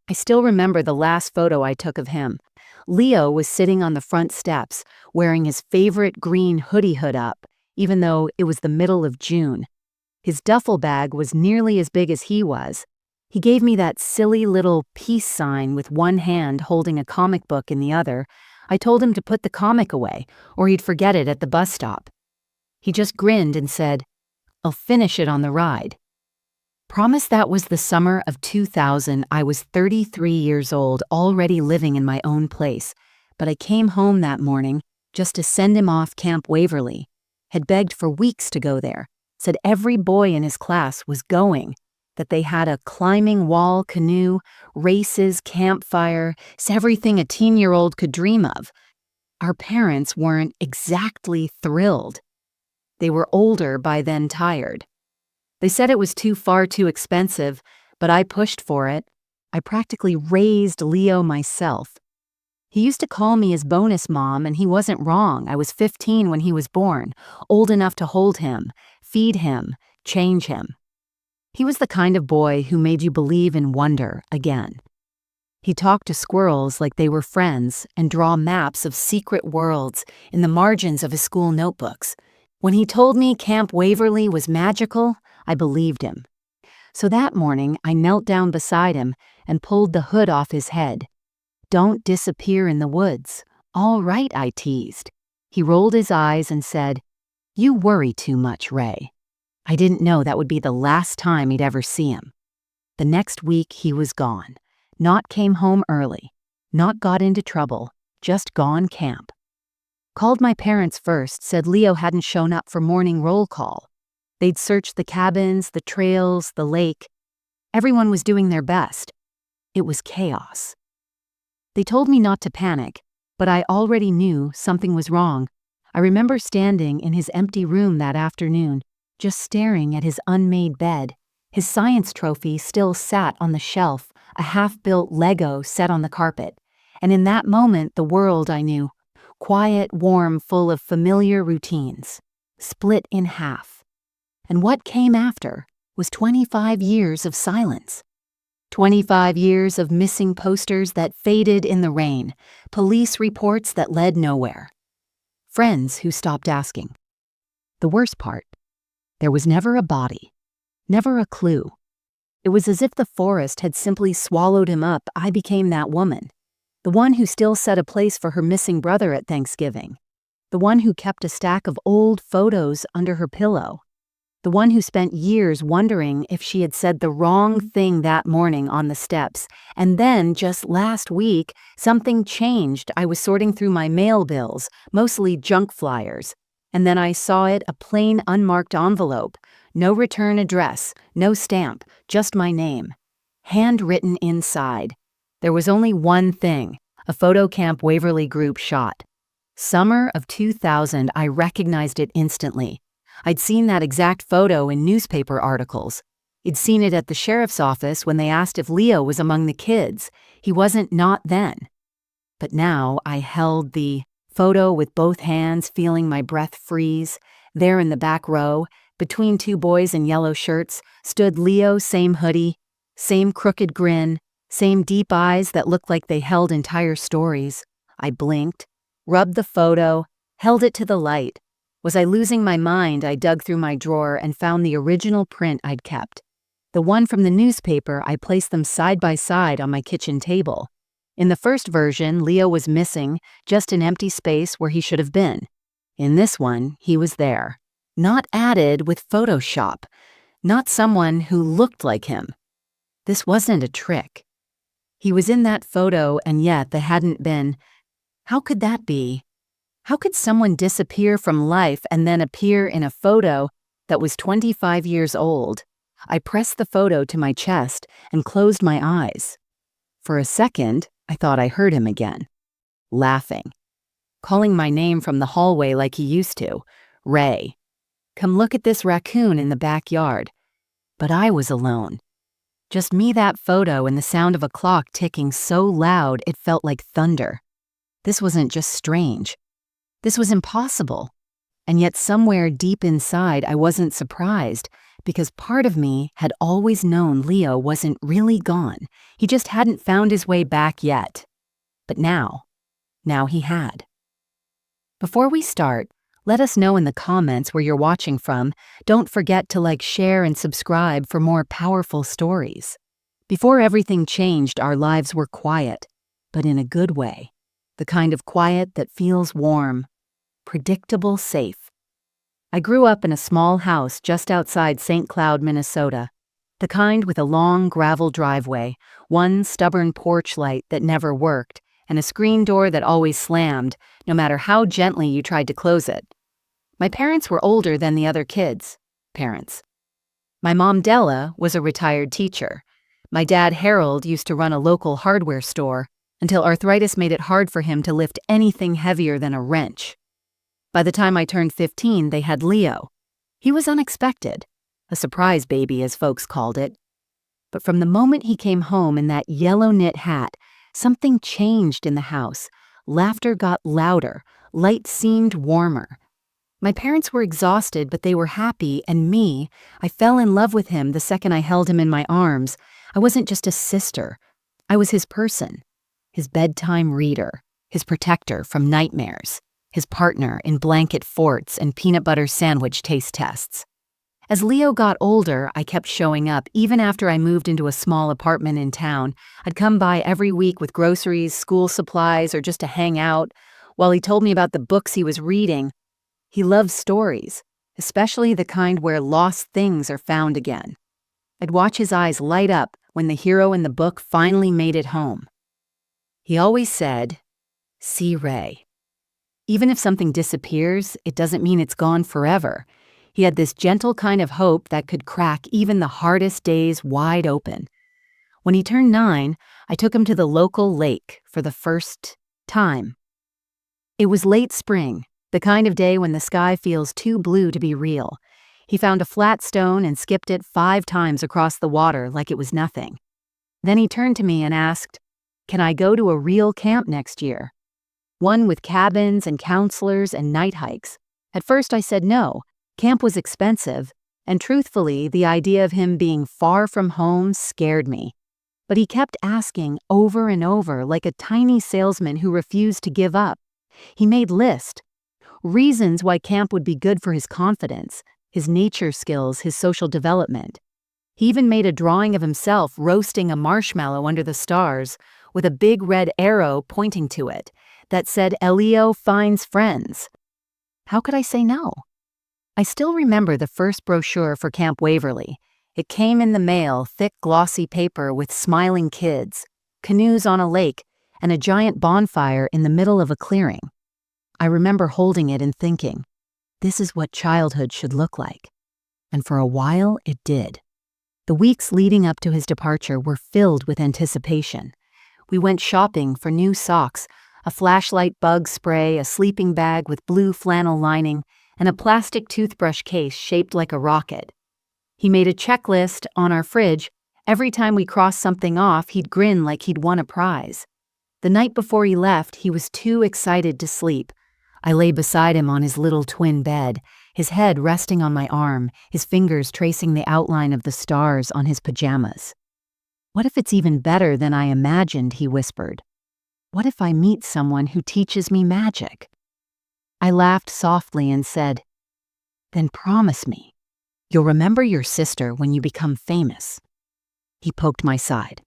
I still remember the last photo I took of him. Leo was sitting on the front steps, wearing his favorite green hood up, even though it was the middle of June. His duffel bag was nearly as big as he was. He gave me that silly little peace sign with one hand holding a comic book in the other. I told him to put the comic away, or he'd forget it at the bus stop. He just grinned and said, "I'll finish it on the ride." Promise that was the summer of 2000. I was 33 years old, already living in my own place, but I came home that morning just to send him off Camp Waverly. Had begged for weeks to go there, said every boy in his class was going, that they had a climbing wall canoe, races, campfire, it's everything a teen-year-old could dream of. Our parents weren't exactly thrilled. They were older by then, tired. They said it was too expensive, but I pushed for it. I practically raised Leo myself. He used to call me his bonus mom, and he wasn't wrong. I was 15 when he was born, old enough to hold him, feed him, change him. He was the kind of boy who made you believe in wonder again. He talked to squirrels like they were friends and draw maps of secret worlds in the margins of his school notebooks. When he told me Camp Waverly was magical, I believed him. So that morning, I knelt down beside him and pulled the hood off his head. "Don't disappear in the woods." "All right," I teased. He rolled his eyes and said, "You worry too much, Ray." I didn't know that would be the last time he'd ever see him. The next week, he was gone. Not came home early. Not got into trouble. Just gone camp. Called my parents first, said Leo hadn't shown up for morning roll call. They'd searched the cabins, the trails, the lake. Everyone was doing their best. It was chaos. They told me not to panic, but I already knew something was wrong. I remember standing in his empty room that afternoon, just staring at his unmade bed. His science trophy still sat on the shelf, a half-built Lego set on the carpet. And in that moment, the world I knew, quiet, warm, full of familiar routines, split in half. And what came after was 25 years of silence. 25 years of missing posters that faded in the rain, police reports that led nowhere, friends who stopped asking. The worst part, there was never a body, never a clue. It was as if the forest had simply swallowed him up. I became that woman, the one who still set a place for her missing brother at Thanksgiving, the one who kept a stack of old photos under her pillow, the one who spent years wondering if she had said the wrong thing that morning on the steps. And then, just last week, something changed. I was sorting through my mail bills, mostly junk flyers, and then I saw it, a plain unmarked envelope. No return address, no stamp, just my name. Handwritten inside. There was only one thing, a photo Camp Waverly group shot. Summer of 2000, I recognized it instantly. I'd seen that exact photo in newspaper articles. I'd seen it at the sheriff's office when they asked if Leo was among the kids. He wasn't, not then. But now I held the photo with both hands, feeling my breath freeze. There in the back row, between two boys in yellow shirts, stood Leo, same hoodie, same crooked grin, same deep eyes that looked like they held entire stories. I blinked, rubbed the photo, held it to the light. Was I losing my mind? I dug through my drawer and found the original print I'd kept. The one from the newspaper, I placed them side by side on my kitchen table. In the first version, Leo was missing, just an empty space where he should have been. In this one, he was there. Not added with Photoshop. Not someone who looked like him. This wasn't a trick. He was in that photo, and yet there hadn't been. How could that be? How could someone disappear from life and then appear in a photo that was 25 years old? I pressed the photo to my chest and closed my eyes. For a second, I thought I heard him again, laughing, calling my name from the hallway like he used to. Ray, come look at this raccoon in the backyard. But I was alone. Just me, that photo, and the sound of a clock ticking so loud it felt like thunder. This wasn't just strange. This was impossible. And yet somewhere deep inside, I wasn't surprised, because part of me had always known Leo wasn't really gone. He just hadn't found his way back yet. But now he had. Before we start, let us know in the comments where you're watching from. Don't forget to like, share, and subscribe for more powerful stories. Before everything changed, our lives were quiet, but in a good way. The kind of quiet that feels warm, predictable, safe. I grew up in a small house just outside St. Cloud, Minnesota. The kind with a long gravel driveway, one stubborn porch light that never worked, and a screen door that always slammed, no matter how gently you tried to close it. My parents were older than the other kids' parents. My mom, Della, was a retired teacher. My dad, Harold, used to run a local hardware store until arthritis made it hard for him to lift anything heavier than a wrench. By the time I turned 15, they had Leo. He was unexpected, a surprise baby as folks called it. But from the moment he came home in that yellow knit hat, something changed in the house. Laughter got louder, light seemed warmer. My parents were exhausted, but they were happy, and me, I fell in love with him the second I held him in my arms. I wasn't just a sister. I was his person. His bedtime reader, his protector from nightmares, his partner in blanket forts and peanut butter sandwich taste tests. As Leo got older, I kept showing up. Even after I moved into a small apartment in town, I'd come by every week with groceries, school supplies, or just to hang out. While he told me about the books he was reading, he loved stories, especially the kind where lost things are found again. I'd watch his eyes light up when the hero in the book finally made it home. He always said, "See Ray." Even if something disappears, it doesn't mean it's gone forever. He had this gentle kind of hope that could crack even the hardest days wide open. When he turned 9, I took him to the local lake for the first time. It was late spring, the kind of day when the sky feels too blue to be real. He found a flat stone and skipped it 5 times across the water like it was nothing. Then he turned to me and asked, "Can I go to a real camp next year? One with cabins and counselors and night hikes?" At first I said no. Camp was expensive, and truthfully, the idea of him being far from home scared me. But he kept asking over and over like a tiny salesman who refused to give up. He made lists, reasons why camp would be good for his confidence, his nature skills, his social development. He even made a drawing of himself roasting a marshmallow under the stars with a big red arrow pointing to it that said, "Elio finds friends." How could I say no? I still remember the first brochure for Camp Waverly. It came in the mail, thick glossy paper with smiling kids, canoes on a lake, and a giant bonfire in the middle of a clearing. I remember holding it and thinking, this is what childhood should look like. And for a while, it did. The weeks leading up to his departure were filled with anticipation. We went shopping for new socks, a flashlight bug spray, a sleeping bag with blue flannel lining, and a plastic toothbrush case shaped like a rocket. He made a checklist on our fridge. Every time we crossed something off, he'd grin like he'd won a prize. The night before he left, he was too excited to sleep. I lay beside him on his little twin bed, his head resting on my arm, his fingers tracing the outline of the stars on his pajamas. "What if it's even better than I imagined?" he whispered. "What if I meet someone who teaches me magic?" I laughed softly and said, "Then promise me, you'll remember your sister when you become famous." He poked my side.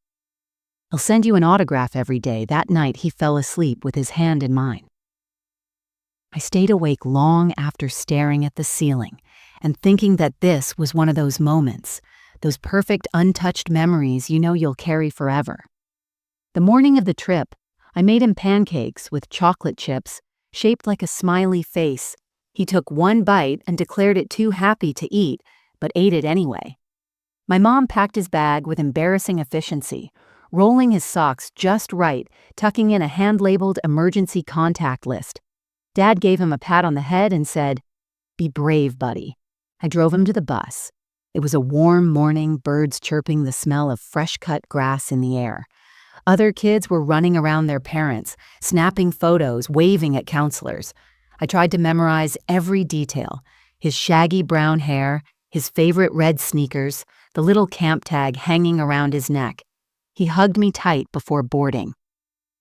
"I'll send you an autograph every day." That night he fell asleep with his hand in mine. I stayed awake long after staring at the ceiling and thinking that this was one of those moments, those perfect untouched memories you know you'll carry forever. The morning of the trip, I made him pancakes with chocolate chips shaped like a smiley face. He took one bite and declared it too happy to eat, but ate it anyway. My mom packed his bag with embarrassing efficiency, rolling his socks just right, tucking in a hand-labeled emergency contact list. Dad gave him a pat on the head and said, "Be brave, buddy." I drove him to the bus. It was a warm morning, birds chirping, the smell of fresh-cut grass in the air. Other kids were running around their parents, snapping photos, waving at counselors. I tried to memorize every detail: his shaggy brown hair, his favorite red sneakers, the little camp tag hanging around his neck. He hugged me tight before boarding.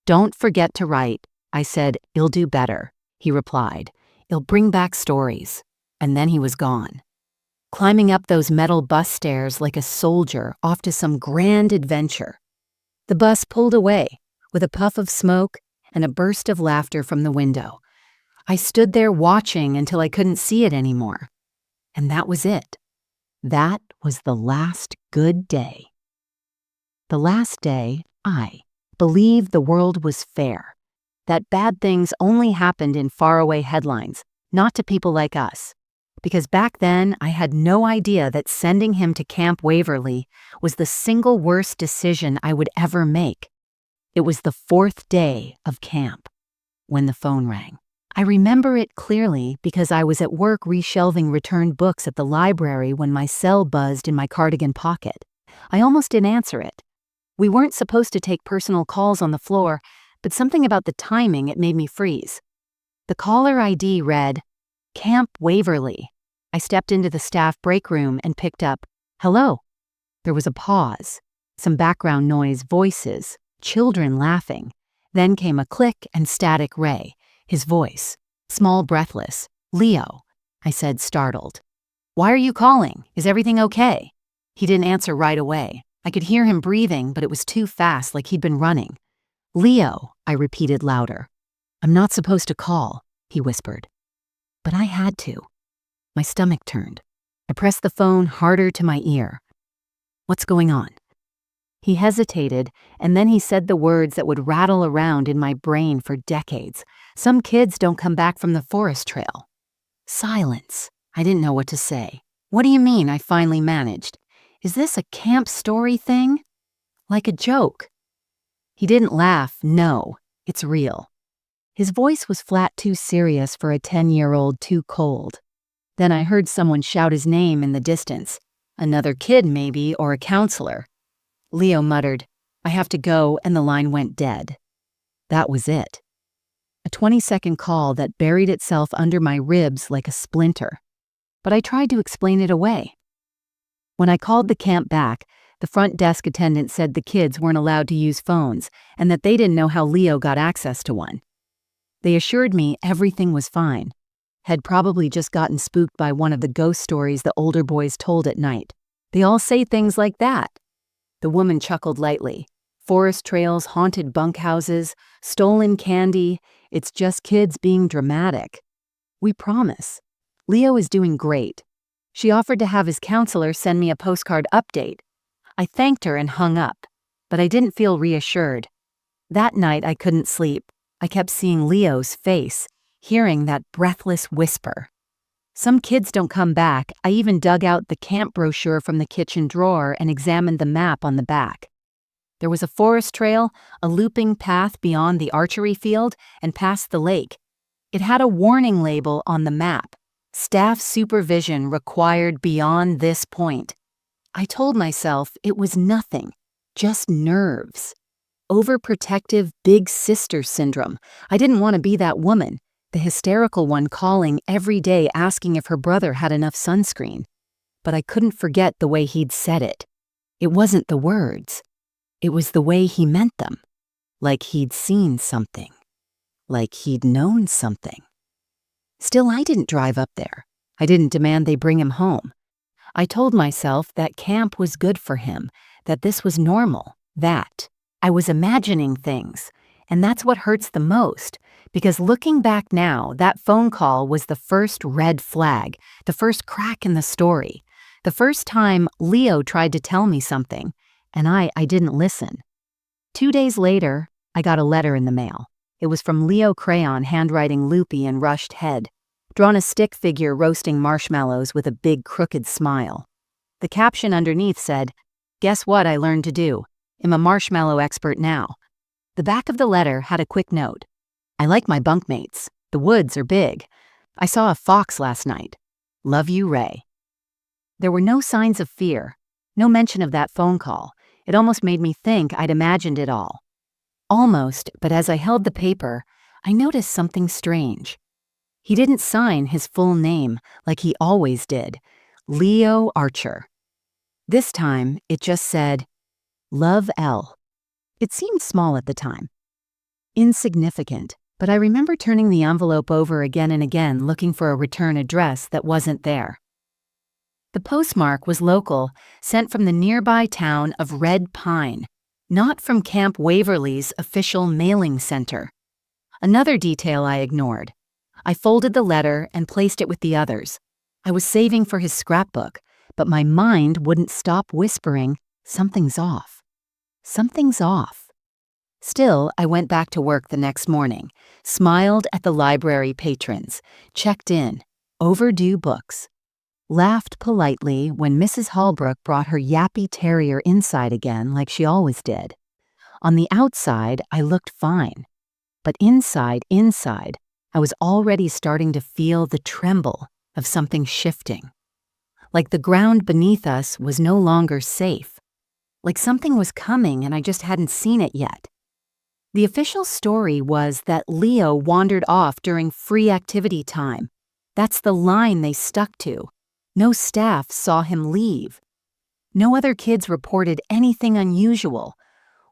"Don't forget to write," I said. "You'll do better," he replied. "It'll bring back stories." And then he was gone, climbing up those metal bus stairs like a soldier off to some grand adventure. The bus pulled away, with a puff of smoke and a burst of laughter from the window. I stood there watching until I couldn't see it anymore. And that was it. That was the last good day. The last day I believed the world was fair, that bad things only happened in faraway headlines, not to people like us. Because back then, I had no idea that sending him to Camp Waverly was the single worst decision I would ever make. It was the 4th day of camp when the phone rang. I remember it clearly because I was at work reshelving returned books at the library when my cell buzzed in my cardigan pocket. I almost didn't answer it. We weren't supposed to take personal calls on the floor, but something about the timing, it made me freeze. The caller ID read, "Camp Waverly." I stepped into the staff break room and picked up, "Hello." There was a pause, some background noise, voices, children laughing. Then came a click and static Ray, his voice, small, breathless. "Leo," I said, startled. "Why are you calling? Is everything okay?" He didn't answer right away. I could hear him breathing, but it was too fast, like he'd been running. "Leo," I repeated louder. "I'm not supposed to call," he whispered. But I had to. My stomach turned. I pressed the phone harder to my ear. "What's going on?" He hesitated, and then he said the words that would rattle around in my brain for decades. "Some kids don't come back from the forest trail." Silence. I didn't know what to say. "What do you mean?" I finally managed. "Is this a camp story thing? Like a joke?" He didn't laugh. "No, it's real." His voice was flat, too serious for a 10-year-old, too cold. Then I heard someone shout his name in the distance. Another kid, maybe, or a counselor. Leo muttered, "I have to go," and the line went dead. That was it. A 20-second call that buried itself under my ribs like a splinter. But I tried to explain it away. When I called the camp back, the front desk attendant said the kids weren't allowed to use phones and that they didn't know how Leo got access to one. They assured me everything was fine. Had probably just gotten spooked by one of the ghost stories the older boys told at night. They all say things like that. The woman chuckled lightly. Forest trails, haunted bunkhouses, stolen candy. It's just kids being dramatic. We promise. Leo is doing great. She offered to have his counselor send me a postcard update. I thanked her and hung up, but I didn't feel reassured. That night I couldn't sleep. I kept seeing Leo's face, hearing that breathless whisper. Some kids don't come back. I even dug out the camp brochure from the kitchen drawer and examined the map on the back. There was a forest trail, a looping path beyond the archery field, and past the lake. It had a warning label on the map. Staff supervision required beyond this point. I told myself it was nothing, just nerves. Overprotective big sister syndrome. I didn't want to be that woman, the hysterical one calling every day asking if her brother had enough sunscreen. But I couldn't forget the way he'd said it. It wasn't the words. It was the way he meant them. Like he'd seen something. Like he'd known something. Still, I didn't drive up there. I didn't demand they bring him home. I told myself that camp was good for him, that this was normal, that I was imagining things, and that's what hurts the most, because looking back now, that phone call was the first red flag, the first crack in the story, the first time Leo tried to tell me something, and I didn't listen. 2 days later, I got a letter in the mail. It was from Leo Crayon, handwriting loopy and rushed head, drawn a stick figure roasting marshmallows with a big crooked smile. The caption underneath said, "Guess what I learned to do? I'm a marshmallow expert now." The back of the letter had a quick note. "I like my bunkmates. The woods are big. I saw a fox last night. Love you, Ray." There were no signs of fear, no mention of that phone call. It almost made me think I'd imagined it all. Almost, but as I held the paper, I noticed something strange. He didn't sign his full name like he always did. Leo Archer. This time, it just said, Love L. It seemed small at the time. Insignificant, but I remember turning the envelope over again and again looking for a return address that wasn't there. The postmark was local, sent from the nearby town of Red Pine, not from Camp Waverly's official mailing center. Another detail I ignored. I folded the letter and placed it with the others. I was saving for his scrapbook, but my mind wouldn't stop whispering, something's off. Something's off. Still, I went back to work the next morning, smiled at the library patrons, checked in, overdue books, laughed politely when Mrs. Holbrook brought her yappy terrier inside again like she always did. On the outside, I looked fine, but inside, I was already starting to feel the tremble of something shifting. Like the ground beneath us was no longer safe. Like something was coming and I just hadn't seen it yet. The official story was that Leo wandered off during free activity time. That's the line they stuck to. No staff saw him leave. No other kids reported anything unusual.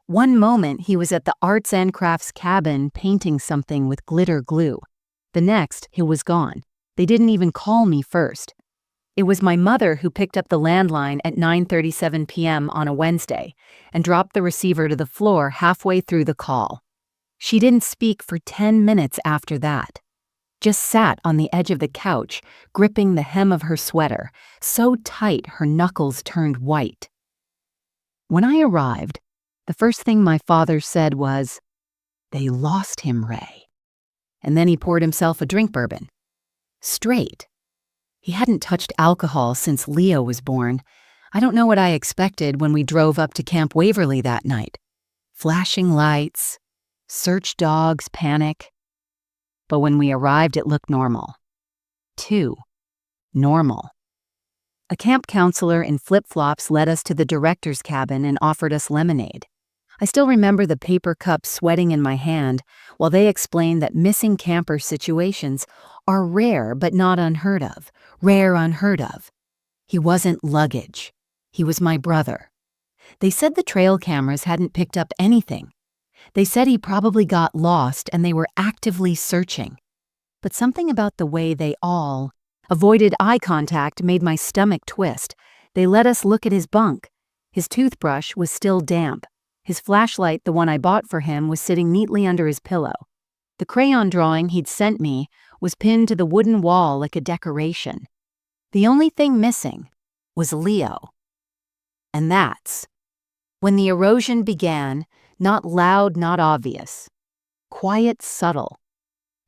One moment he was at the arts and crafts cabin painting something with glitter glue. The next, he was gone. They didn't even call me first. It was my mother who picked up the landline at 9:37 p.m. on a Wednesday and dropped the receiver to the floor halfway through the call. She didn't speak for 10 minutes after that. Just sat on the edge of the couch, gripping the hem of her sweater, so tight her knuckles turned white. When I arrived, the first thing my father said was, "They lost him, Ray." And then he poured himself a drink bourbon. Straight. He hadn't touched alcohol since Leo was born. I don't know what I expected when we drove up to Camp Waverly that night. Flashing lights, search dogs, panic. But when we arrived, it looked normal. Too normal. A camp counselor in flip-flops led us to the director's cabin and offered us lemonade. I still remember the paper cup sweating in my hand while they explained that missing camper situations are rare but not unheard of. Rare unheard of. He wasn't luggage. He was my brother. They said the trail cameras hadn't picked up anything. They said he probably got lost and they were actively searching. But something about the way they all avoided eye contact made my stomach twist. They let us look at his bunk. His toothbrush was still damp. His flashlight, the one I bought for him, was sitting neatly under his pillow. The crayon drawing he'd sent me was pinned to the wooden wall like a decoration. The only thing missing was Leo. And that's when the erosion began, not loud, not obvious. Quiet, subtle.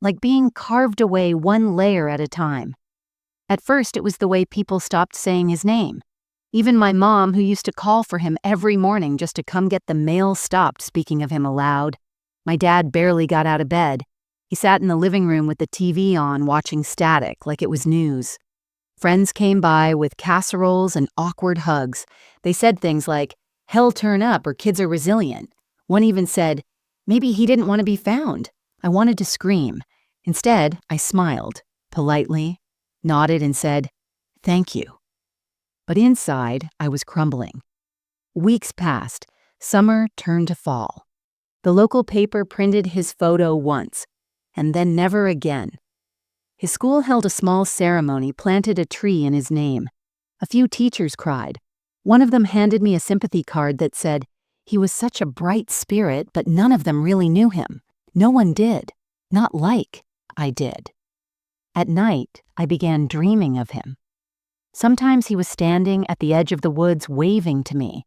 Like being carved away one layer at a time. At first, it was the way people stopped saying his name. Even my mom, who used to call for him every morning just to come get the mail, stopped speaking of him aloud. My dad barely got out of bed. He sat in the living room with the TV on, watching static like it was news. Friends came by with casseroles and awkward hugs. They said things like, "Hell turn up," or "Kids are resilient." One even said, "Maybe he didn't want to be found." I wanted to scream. Instead, I smiled, politely, nodded and said, "Thank you." But inside, I was crumbling. Weeks passed. Summer turned to fall. The local paper printed his photo once, and then never again. His school held a small ceremony, planted a tree in his name. A few teachers cried. One of them handed me a sympathy card that said, "He was such a bright spirit, but none of them really knew him. No one did. Not like I did." At night, I began dreaming of him. Sometimes he was standing at the edge of the woods waving to me.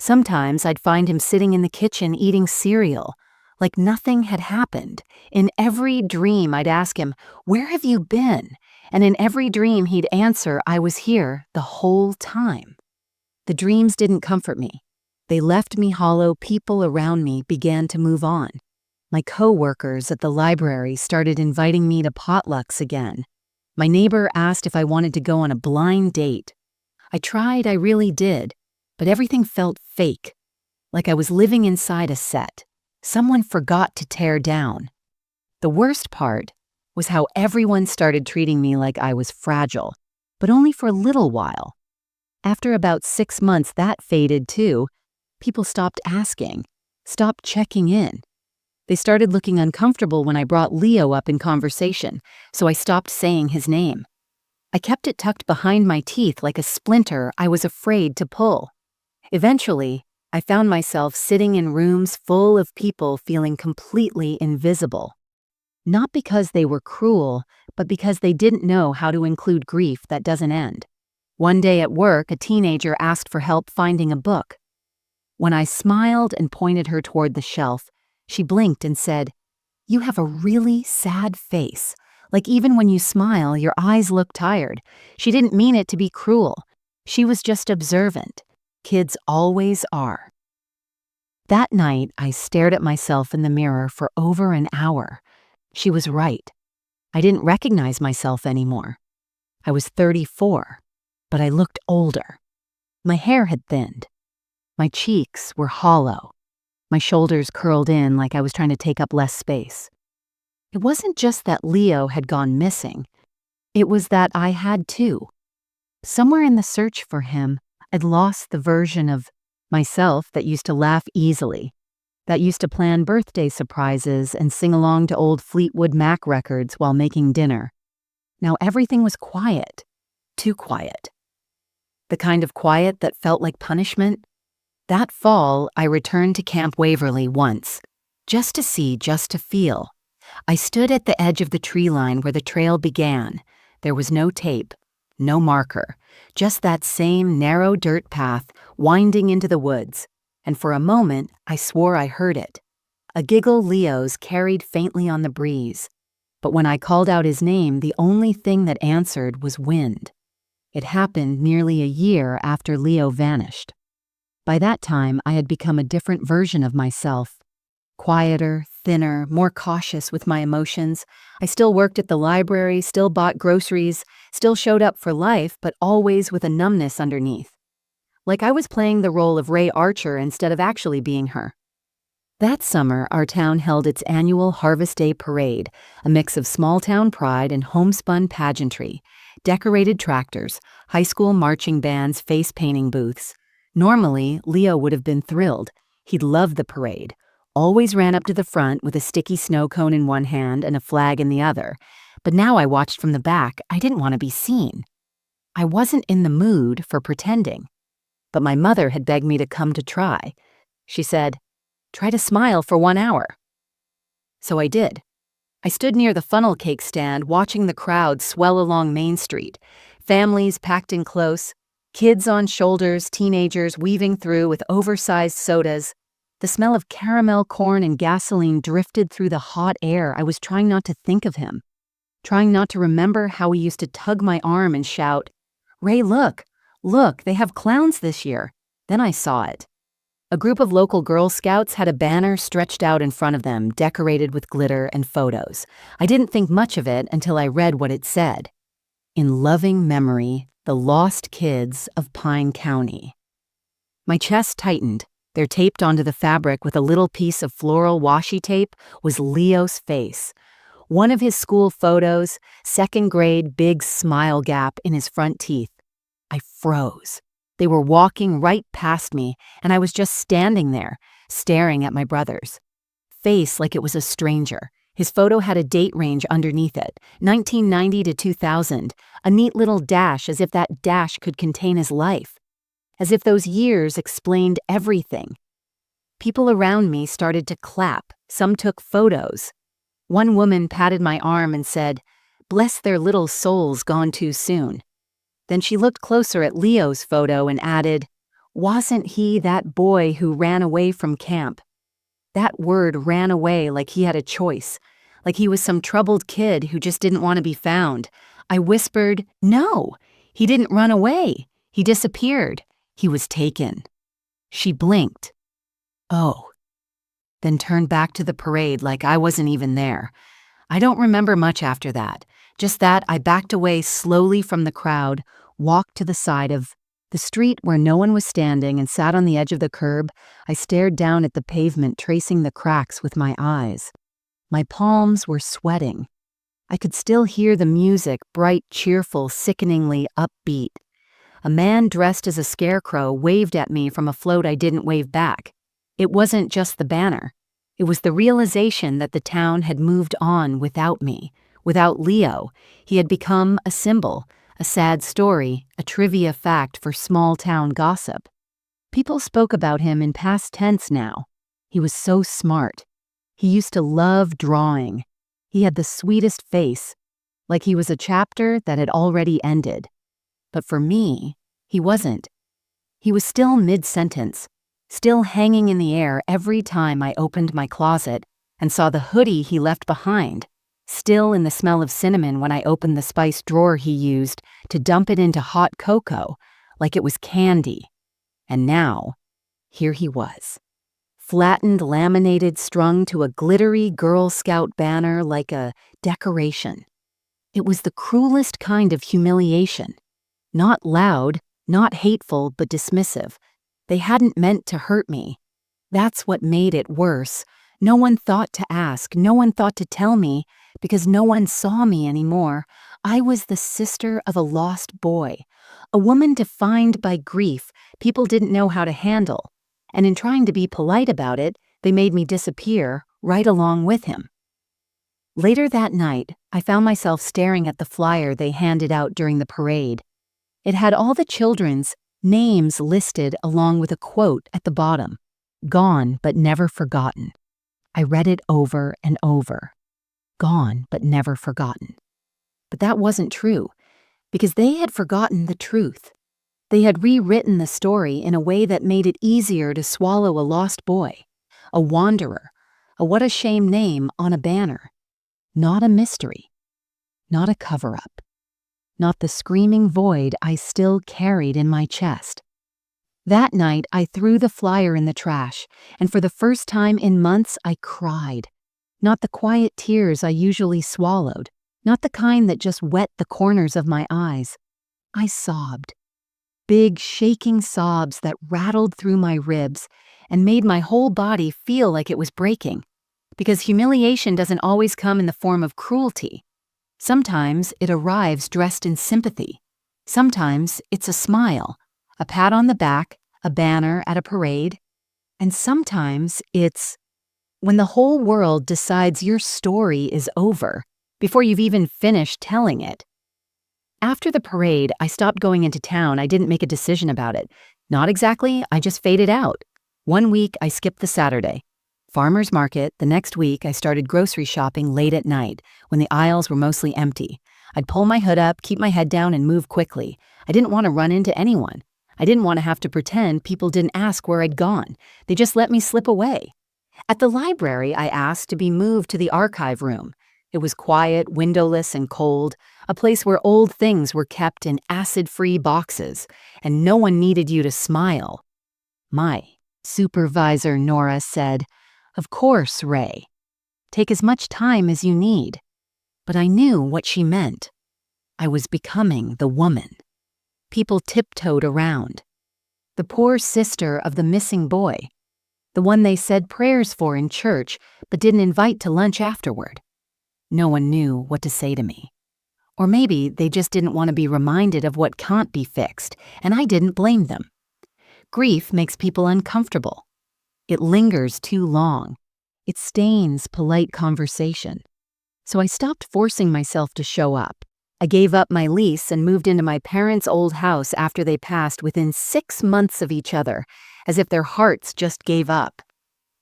Sometimes I'd find him sitting in the kitchen eating cereal, like nothing had happened. In every dream, I'd ask him, "Where have you been?" And in every dream, he'd answer, "I was here the whole time." The dreams didn't comfort me. They left me hollow. People around me began to move on. My co-workers at the library started inviting me to potlucks again. My neighbor asked if I wanted to go on a blind date. I tried, I really did, but everything felt fake, like I was living inside a set. Someone forgot to tear down. The worst part was how everyone started treating me like I was fragile. but only for a little while. After about 6 months, that faded too. People stopped asking, stopped checking in. They started looking uncomfortable when I brought Leo up in conversation, so I stopped saying his name. I kept it tucked behind my teeth like a splinter I was afraid to pull. Eventually, I found myself sitting in rooms full of people feeling completely invisible. Not because they were cruel, but because they didn't know how to include grief that doesn't end. One day at work, a teenager asked for help finding a book. When I smiled and pointed her toward the shelf, she blinked and said, "You have a really sad face. Like even when you smile, your eyes look tired." She didn't mean it to be cruel. She was just observant. Kids always are. That night, I stared at myself in the mirror for over an hour. She was right. I didn't recognize myself anymore. I was 34, but I looked older. My hair had thinned. My cheeks were hollow. My shoulders curled in like I was trying to take up less space. It wasn't just that Leo had gone missing. It was that I had too. Somewhere in the search for him, I'd lost the version of myself that used to laugh easily, that used to plan birthday surprises and sing along to old Fleetwood Mac records while making dinner. Now everything was quiet, too quiet. The kind of quiet that felt like punishment. That fall, I returned to Camp Waverly once, just to see, just to feel. I stood at the edge of the tree line where the trail began. There was no tape, no marker, just that same narrow dirt path winding into the woods. And for a moment, I swore I heard it. A giggle Leo's carried faintly on the breeze. But when I called out his name, the only thing that answered was wind. It happened nearly a year after Leo vanished. By that time, I had become a different version of myself. Quieter, thinner, more cautious with my emotions. I still worked at the library, still bought groceries, still showed up for life, but always with a numbness underneath. Like I was playing the role of Ray Archer instead of actually being her. That summer, our town held its annual Harvest Day Parade, a mix of small-town pride and homespun pageantry, decorated tractors, high school marching bands, face-painting booths. Normally, Leo would have been thrilled. He'd loved the parade, always ran up to the front with a sticky snow cone in one hand and a flag in the other. But now I watched from the back. I didn't want to be seen. I wasn't in the mood for pretending. But my mother had begged me to come to try. She said, "Try to smile for 1 hour." So I did. I stood near the funnel cake stand watching the crowd swell along Main Street, families packed in close, kids on shoulders, teenagers weaving through with oversized sodas. The smell of caramel corn and gasoline drifted through the hot air. I was trying not to think of him, trying not to remember how he used to tug my arm and shout, "Ray, look, they have clowns this year." Then I saw it. A group of local Girl Scouts had a banner stretched out in front of them, decorated with glitter and photos. I didn't think much of it until I read what it said. "In loving memory, the lost kids of Pine County." My chest tightened. There, taped onto the fabric with a little piece of floral washi tape, was Leo's face. One of his school photos, 2nd grade, big smile gap in his front teeth. I froze. They were walking right past me, and I was just standing there, staring at my brothers. Face like it was a stranger. His photo had a date range underneath it, 1990 to 2000, a neat little dash as if that dash could contain his life. As if those years explained everything. People around me started to clap. Some took photos. One woman patted my arm and said, "Bless their little souls gone too soon." Then she looked closer at Leo's photo and added, "Wasn't he that boy who ran away from camp?" That word, ran away, like he had a choice, like he was some troubled kid who just didn't want to be found. I whispered, "No, he didn't run away. He disappeared. He was taken." She blinked. "Oh." Then turned back to the parade like I wasn't even there. I don't remember much after that. Just that I backed away slowly from the crowd, walked to the side of the street where no one was standing, and sat on the edge of the curb. I stared down at the pavement, tracing the cracks with my eyes. My palms were sweating. I could still hear the music, bright, cheerful, sickeningly upbeat. A man dressed as a scarecrow waved at me from a float I didn't wave back. It wasn't just the banner. It was the realization that the town had moved on without me. Without Leo, he had become a symbol, a sad story, a trivia fact for small-town gossip. People spoke about him in past tense now. He was so smart. He used to love drawing. He had the sweetest face, like he was a chapter that had already ended. But for me, he wasn't. He was still mid-sentence, still hanging in the air every time I opened my closet and saw the hoodie he left behind, still in the smell of cinnamon when I opened the spice drawer he used to dump it into hot cocoa like it was candy. And now, here he was, flattened, laminated, strung to a glittery Girl Scout banner like a decoration. It was the cruelest kind of humiliation. Not loud, not hateful, but dismissive. They hadn't meant to hurt me. That's what made it worse. No one thought to ask, no one thought to tell me, because no one saw me anymore. I was the sister of a lost boy, a woman defined by grief people didn't know how to handle, and in trying to be polite about it, they made me disappear right along with him. Later that night, I found myself staring at the flyer they handed out during the parade. It had all the children's names listed along with a quote at the bottom, "Gone but never forgotten." I read it over and over. Gone but never forgotten. But that wasn't true, because they had forgotten the truth. They had rewritten the story in a way that made it easier to swallow a lost boy, a wanderer, a what a shame name on a banner. Not a mystery. Not a cover-up. Not the screaming void I still carried in my chest. That night, I threw the flyer in the trash, and for the first time in months, I cried. Not the quiet tears I usually swallowed, not the kind that just wet the corners of my eyes. I sobbed. Big, shaking sobs that rattled through my ribs and made my whole body feel like it was breaking. Because humiliation doesn't always come in the form of cruelty. Sometimes it arrives dressed in sympathy. Sometimes it's a smile, a pat on the back, a banner at a parade. And sometimes it's when the whole world decides your story is over before you've even finished telling it. After the parade, I stopped going into town. I didn't make a decision about it. Not exactly, I just faded out. One week, I skipped the Saturday. Farmer's market. The next week, I started grocery shopping late at night when the aisles were mostly empty. I'd pull my hood up, keep my head down, and move quickly. I didn't want to run into anyone. I didn't want to have to pretend people didn't ask where I'd gone. They just let me slip away. At the library, I asked to be moved to the archive room. It was quiet, windowless, and cold, a place where old things were kept in acid-free boxes, and no one needed you to smile. My supervisor, Nora, said, "Of course, Ray. Take as much time as you need." But I knew what she meant. I was becoming the woman. People tiptoed around. The poor sister of the missing boy. The one they said prayers for in church, but didn't invite to lunch afterward. No one knew what to say to me. Or maybe they just didn't want to be reminded of what can't be fixed, and I didn't blame them. Grief makes people uncomfortable. It lingers too long. It stains polite conversation. So I stopped forcing myself to show up. I gave up my lease and moved into my parents' old house after they passed within 6 months of each other, as if their hearts just gave up.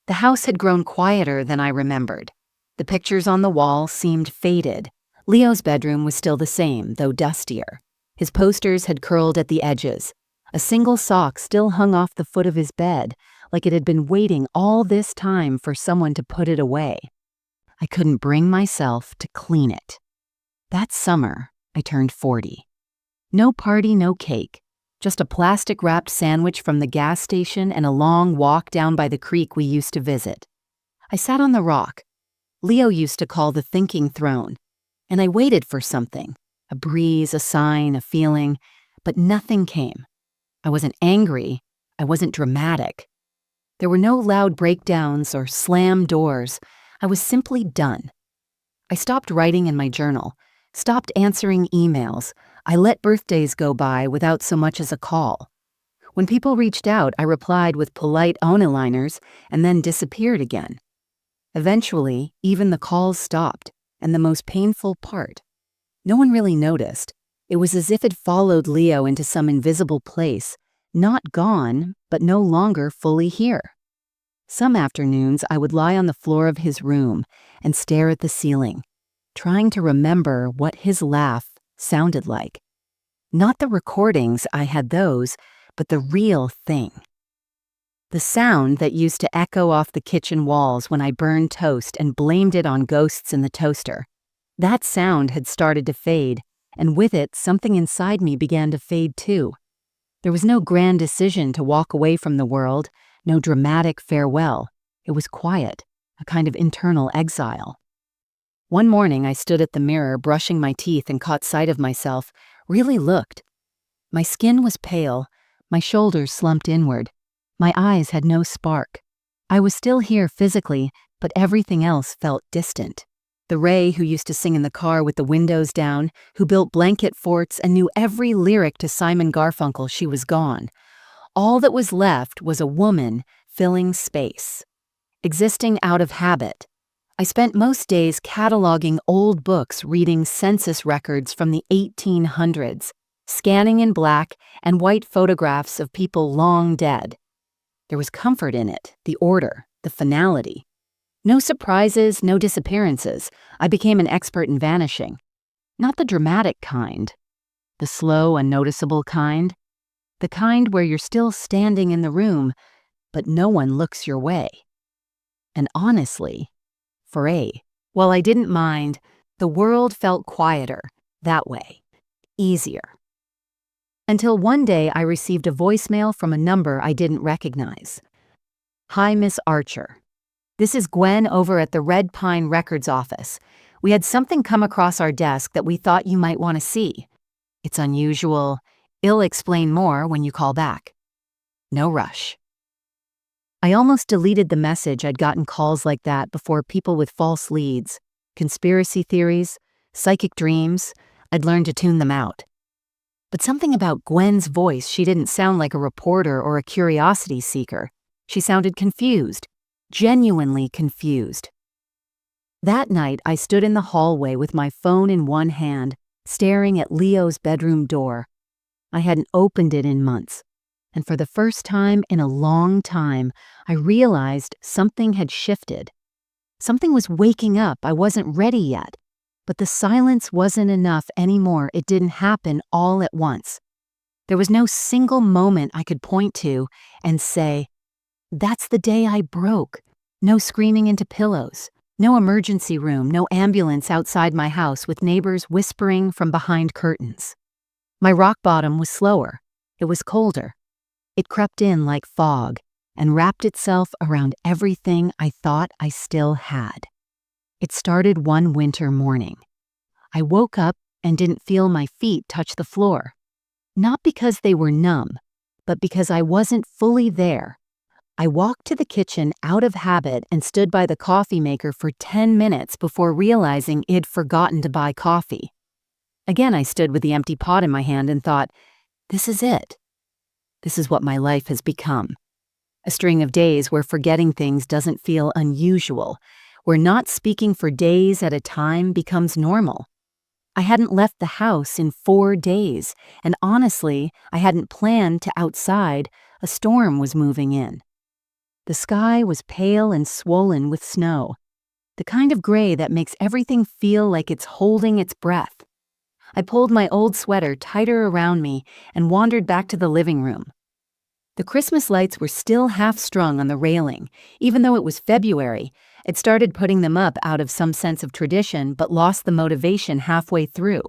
The house had grown quieter than I remembered. The pictures on the wall seemed faded. Leo's bedroom was still the same, though dustier. His posters had curled at the edges. A single sock still hung off the foot of his bed, like it had been waiting all this time for someone to put it away. I couldn't bring myself to clean it. That summer, I turned 40. No party, no cake. Just a plastic-wrapped sandwich from the gas station and a long walk down by the creek we used to visit. I sat on the rock. Leo used to call the thinking throne, and I waited for something, a breeze, a sign, a feeling, but nothing came. I wasn't angry. I wasn't dramatic. There were no loud breakdowns or slammed doors. I was simply done. I stopped writing in my journal, stopped answering emails. I let birthdays go by without so much as a call. When people reached out, I replied with polite one-liners and then disappeared again. Eventually, even the calls stopped, and the most painful part. No one really noticed. It was as if it followed Leo into some invisible place, not gone, but no longer fully here. Some afternoons, I would lie on the floor of his room and stare at the ceiling, trying to remember what his laugh sounded like. Not the recordings, I had those, but the real thing. The sound that used to echo off the kitchen walls when I burned toast and blamed it on ghosts in the toaster. That sound had started to fade, and with it, something inside me began to fade too. There was no grand decision to walk away from the world, no dramatic farewell. It was quiet, a kind of internal exile. One morning, I stood at the mirror, brushing my teeth, and caught sight of myself, really looked. My skin was pale, my shoulders slumped inward. My eyes had no spark. I was still here physically, but everything else felt distant. The Ray who used to sing in the car with the windows down, who built blanket forts and knew every lyric to Simon Garfunkel, she was gone. All that was left was a woman filling space, existing out of habit. I spent most days cataloging old books, reading census records from the 1800s, scanning in black and white photographs of people long dead. There was comfort in it, the order, the finality. No surprises, no disappearances. I became an expert in vanishing. Not the dramatic kind, the slow, unnoticeable kind. The kind where you're still standing in the room, but no one looks your way. And honestly, while I didn't mind, the world felt quieter that way, easier. Until one day I received a voicemail from a number I didn't recognize. "Hi, Miss Archer. This is Gwen over at the Red Pine Records office. We had something come across our desk that we thought you might want to see. It's unusual. I'll explain more when you call back. No rush." I almost deleted the message. I'd gotten calls like that before, people with false leads, conspiracy theories, psychic dreams. I'd learned to tune them out. But something about Gwen's voice, she didn't sound like a reporter or a curiosity seeker. She sounded confused, genuinely confused. That night, I stood in the hallway with my phone in one hand, staring at Leo's bedroom door. I hadn't opened it in months, and for the first time in a long time, I realized something had shifted. Something was waking up. I wasn't ready yet. But the silence wasn't enough anymore. It didn't happen all at once. There was no single moment I could point to and say, "That's the day I broke." No screaming into pillows, no emergency room, no ambulance outside my house with neighbors whispering from behind curtains. My rock bottom was slower. It was colder. It crept in like fog and wrapped itself around everything I thought I still had. It started one winter morning. I woke up and didn't feel my feet touch the floor. Not because they were numb, but because I wasn't fully there. I walked to the kitchen out of habit and stood by the coffee maker for 10 minutes before realizing I'd forgotten to buy coffee. Again, I stood with the empty pot in my hand and thought, this is it. This is what my life has become. A string of days where forgetting things doesn't feel unusual, where not speaking for days at a time becomes normal. I hadn't left the house in 4 days, and honestly, I hadn't planned to outside. A storm was moving in. The sky was pale and swollen with snow, the kind of gray that makes everything feel like it's holding its breath. I pulled my old sweater tighter around me and wandered back to the living room. The Christmas lights were still half strung on the railing. Even though it was February, I'd started putting them up out of some sense of tradition, but lost the motivation halfway through.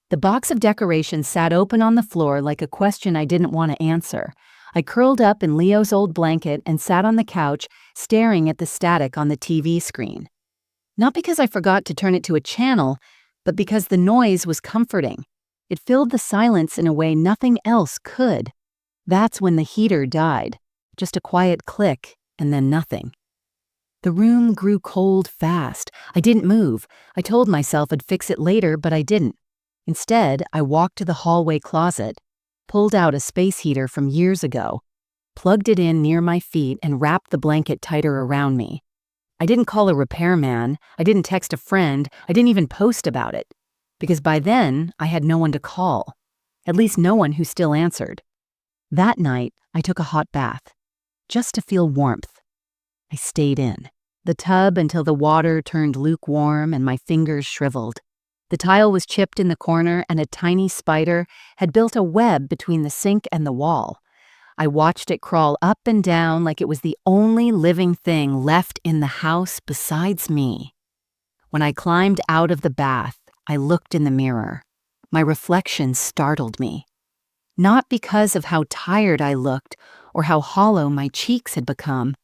The box of decorations sat open on the floor like a question I didn't want to answer. I curled up in Leo's old blanket and sat on the couch, staring at the static on the TV screen. Not because I forgot to turn it to a channel, but because the noise was comforting. It filled the silence in a way nothing else could. That's when the heater died. Just a quiet click, and then nothing. The room grew cold fast. I didn't move. I told myself I'd fix it later, but I didn't. Instead, I walked to the hallway closet, pulled out a space heater from years ago, plugged it in near my feet, and wrapped the blanket tighter around me. I didn't call a repairman. I didn't text a friend. I didn't even post about it. Because by then, I had no one to call. At least no one who still answered. That night, I took a hot bath, just to feel warmth. I stayed in the tub until the water turned lukewarm and my fingers shriveled. The tile was chipped in the corner and a tiny spider had built a web between the sink and the wall. I watched it crawl up and down like it was the only living thing left in the house besides me. When I climbed out of the bath, I looked in the mirror. My reflection startled me. Not because of how tired I looked or how hollow my cheeks had become,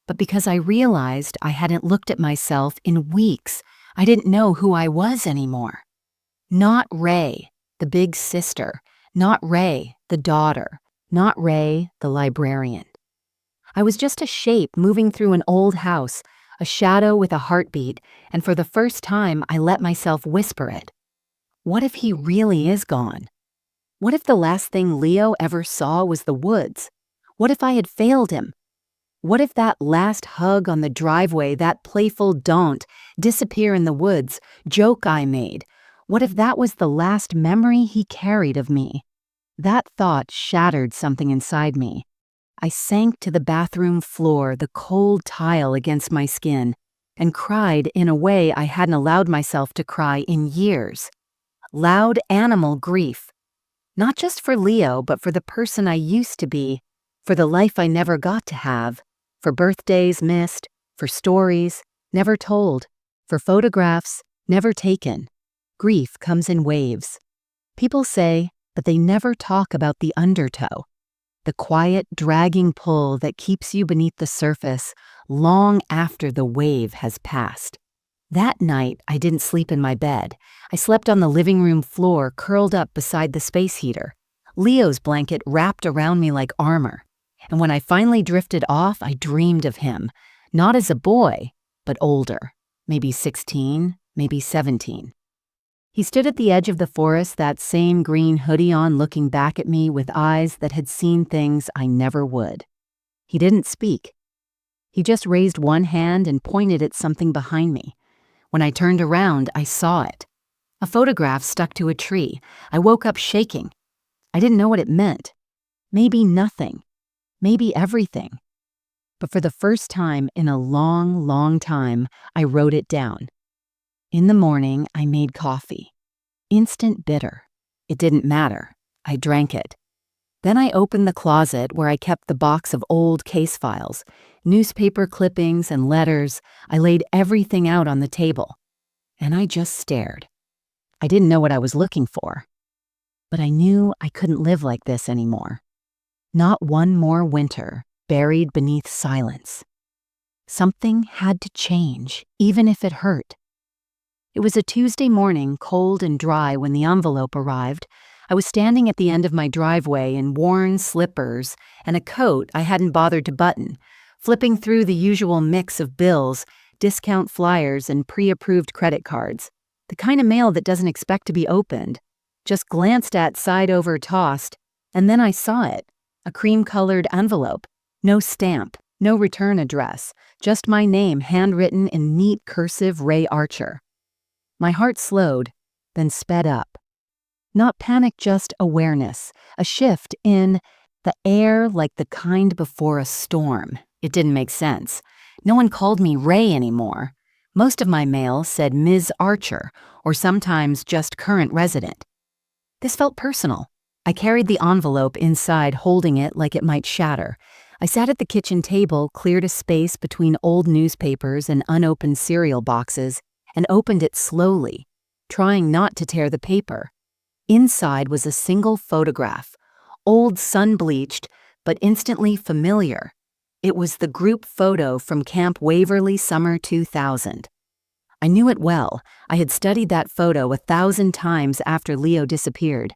but because I realized I hadn't looked at myself in weeks. I didn't know who I was anymore. Not Ray, the big sister. Not Ray, the daughter. Not Ray, the librarian. I was just a shape moving through an old house, a shadow with a heartbeat, and for the first time I let myself whisper it. What if he really is gone? What if the last thing Leo ever saw was the woods? What if I had failed him? What if that last hug on the driveway, that playful don't, disappear in the woods, joke I made, what if that was the last memory he carried of me? That thought shattered something inside me. I sank to the bathroom floor, the cold tile against my skin, and cried in a way I hadn't allowed myself to cry in years. Loud animal grief. Not just for Leo, but for the person I used to be, for the life I never got to have, for birthdays missed, for stories never told, for photographs never taken. Grief comes in waves. People say, but they never talk about the undertow, the quiet, dragging pull that keeps you beneath the surface long after the wave has passed. That night, I didn't sleep in my bed. I slept on the living room floor, curled up beside the space heater, Leo's blanket wrapped around me like armor. And when I finally drifted off, I dreamed of him, not as a boy, but older, maybe 16, maybe 17. He stood at the edge of the forest, that same green hoodie on, looking back at me with eyes that had seen things I never would. He didn't speak. He just raised one hand and pointed at something behind me. When I turned around, I saw it. A photograph stuck to a tree. I woke up shaking. I didn't know what it meant. Maybe nothing. Maybe everything. But for the first time in a long, long time, I wrote it down. In the morning, I made coffee. Instant bitter. It didn't matter. I drank it. Then I opened the closet where I kept the box of old case files, newspaper clippings and letters. I laid everything out on the table. And I just stared. I didn't know what I was looking for. But I knew I couldn't live like this anymore. Not one more winter buried beneath silence. Something had to change, even if it hurt. It was a Tuesday morning, cold and dry, when the envelope arrived. I was standing at the end of my driveway in worn slippers and a coat I hadn't bothered to button, flipping through the usual mix of bills, discount flyers, and pre-approved credit cards. The kind of mail that doesn't expect to be opened. Just glanced at, side over, tossed, and then I saw it. A cream-colored envelope. No stamp, no return address, just my name handwritten in neat cursive Ray Archer. My heart slowed, then sped up. Not panic, just awareness, a shift in the air like the kind before a storm. It didn't make sense. No one called me Ray anymore. Most of my mail said Ms. Archer, or sometimes just current resident. This felt personal. I carried the envelope inside, holding it like it might shatter. I sat at the kitchen table, cleared a space between old newspapers and unopened cereal boxes, and opened it slowly, trying not to tear the paper. Inside was a single photograph, old sun-bleached, but instantly familiar. It was the group photo from Camp Waverly Summer 2000. I knew it well. I had studied that photo 1,000 times after Leo disappeared.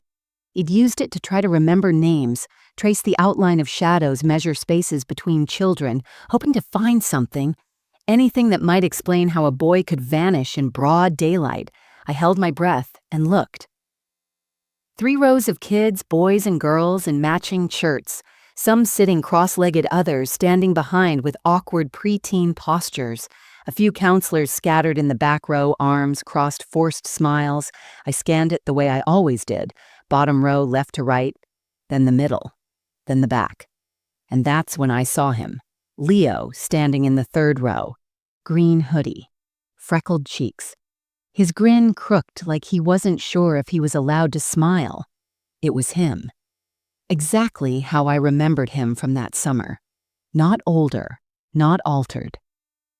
He'd used it to try to remember names, trace the outline of shadows, measure spaces between children, hoping to find something, Anything that might explain how a boy could vanish in broad daylight. I held my breath and looked. 3 rows of kids, boys and girls in matching shirts, some sitting cross-legged, others standing behind with awkward preteen postures. A few counselors scattered in the back row, arms crossed, forced smiles. I scanned it the way I always did, bottom row, left to right, then the middle, then the back. And that's when I saw him, Leo, standing in the 3rd row, green hoodie, freckled cheeks. His grin crooked like he wasn't sure if he was allowed to smile. It was him. Exactly how I remembered him from that summer. Not older, not altered.